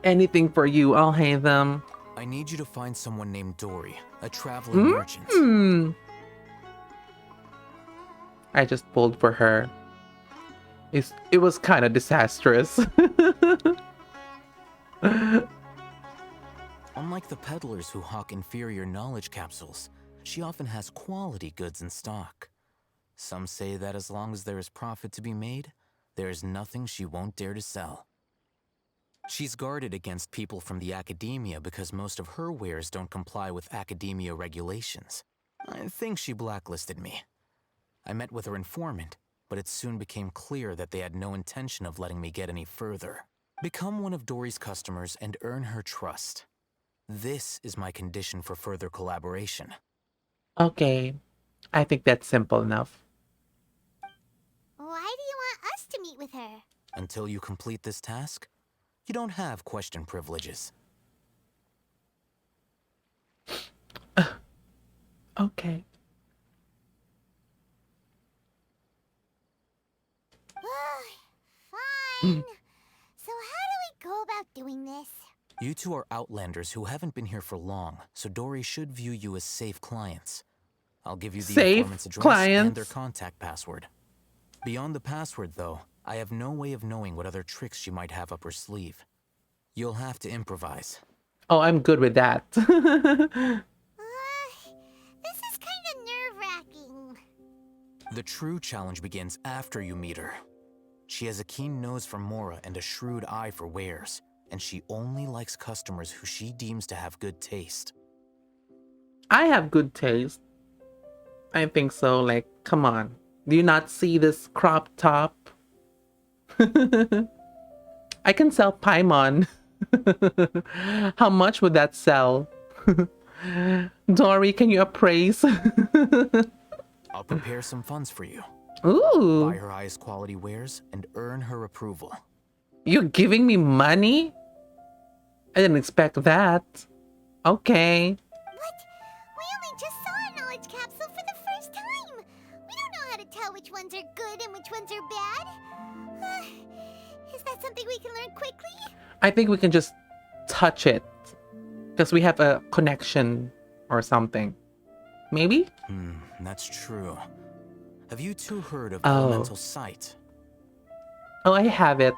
Anything for you, I'll hate them. I need you to find someone named Dory, a traveling merchant. I just pulled for her. It was kind of disastrous. Unlike the peddlers who hawk inferior knowledge capsules, she often has quality goods in stock. Some say that as long as there is profit to be made, there is nothing she won't dare to sell. She's guarded against people from the Academia because most of her wares don't comply with Academia regulations. I think she blacklisted me. I met with her informant, but it soon became clear that they had no intention of letting me get any further. Become one of Dory's customers and earn her trust. This is my condition for further collaboration. Okay, I think that's simple enough. Why do you want us to meet with her? Until you complete this task, you don't have question privileges. Okay. Fine. So how do we go about doing this? You two are outlanders who haven't been here for long, so Dory should view you as safe clients. I'll give you the informant's address and their contact password. Beyond the password, though, I have no way of knowing what other tricks she might have up her sleeve. You'll have to improvise. Oh, I'm good with that. This is kind of nerve-wracking. The true challenge begins after you meet her. She has a keen nose for Mora and a shrewd eye for wares, and she only likes customers who she deems to have good taste. I have good taste. I think so. Like, come on. Do you not see this crop top? I can sell Paimon. How much would that sell? Dory, can you appraise? I'll prepare some funds for you. Ooh. Buy her highest quality wares and earn her approval. You're giving me money? I didn't expect that. Okay. What? We only just saw a knowledge capsule for the first time. We don't know how to tell which ones are good and which ones are bad. Is that something we can learn quickly? I think we can just touch it. Because we have a connection or something. Maybe? That's true. Have you two heard of elemental sight? Oh, I have it.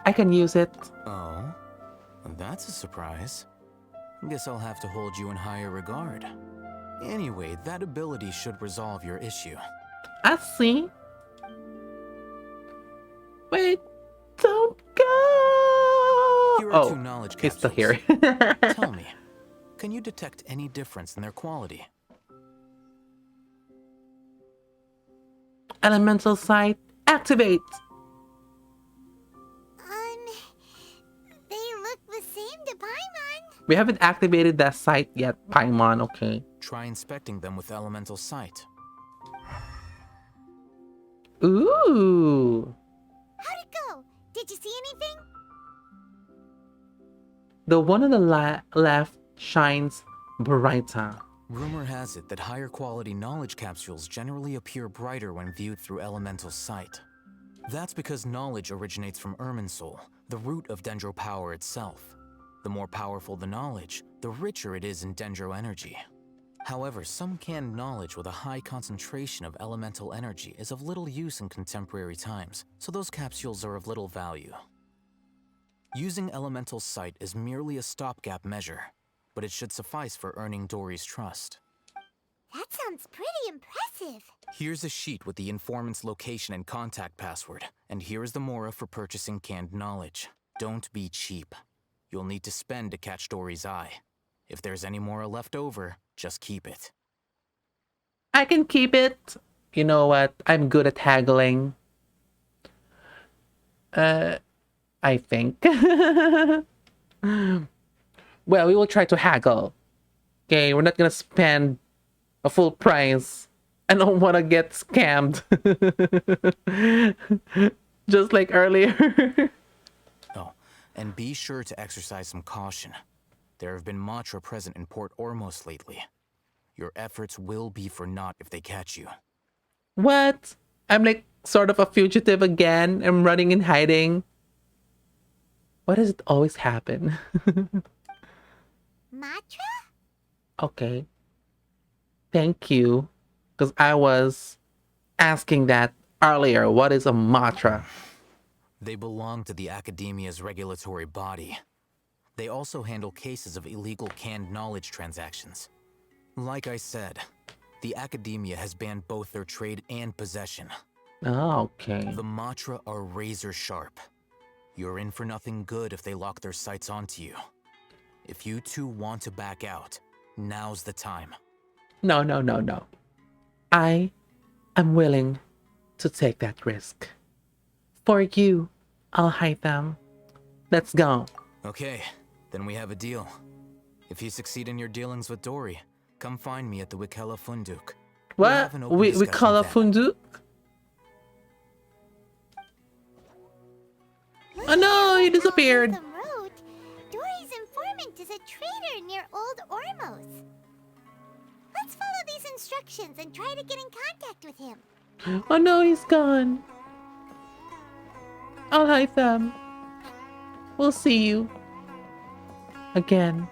I can use it. Oh? That's a surprise. Guess I'll have to hold you in higher regard. Anyway, that ability should resolve your issue. I see. Wait, don't go! Here are two knowledge he's still capsules. here. Tell me, can you detect any difference in their quality? Elemental sight, activate! We haven't activated that site yet, Paimon, okay. Try inspecting them with elemental sight. Ooh! How'd it go? Did you see anything? The one on the left shines brighter. Rumor has it that higher quality knowledge capsules generally appear brighter when viewed through elemental sight. That's because knowledge originates from Irminsul, the root of Dendro power itself. The more powerful the knowledge, the richer it is in Dendro energy. However, some canned knowledge with a high concentration of elemental energy is of little use in contemporary times, so those capsules are of little value. Using elemental sight is merely a stopgap measure, but it should suffice for earning Dory's trust. That sounds pretty impressive. Here's a sheet with the informant's location and contact password, and here is the mora for purchasing canned knowledge. Don't be cheap. You'll need to spend to catch Dory's eye. If there's any mora left over, just keep it. I can keep it. You know what? I'm good at haggling. I think. Well, we will try to haggle. Okay, we're not gonna spend a full price. I don't want to get scammed. Just like earlier. Oh, and be sure to exercise some caution. There have been Matra present in Port Ormos lately. Your efforts will be for naught if they catch you. What? I'm like sort of a fugitive again. I'm running and hiding. Why does it always happen? Matra? Okay. Thank you. Because I was asking that earlier. What is a Matra? They belong to the Academia's regulatory body. They also handle cases of illegal canned knowledge transactions. Like I said, the Academia has banned both their trade and possession. Oh, okay. The Matra are razor sharp. You're in for nothing good if they lock their sights onto you. If you two want to back out, now's the time. No. I am willing to take that risk. For you, I'll hide them. Let's go. Okay, then we have a deal. If you succeed in your dealings with Dory, come find me at the Wikela Funduk. What? Wikela Funduk? Oh no, he disappeared. Road, Dory's informant is a traitor near Old Ormos. Let's follow these instructions and try to get in contact with him. Oh no, he's gone. I'll hide them. We'll see you again.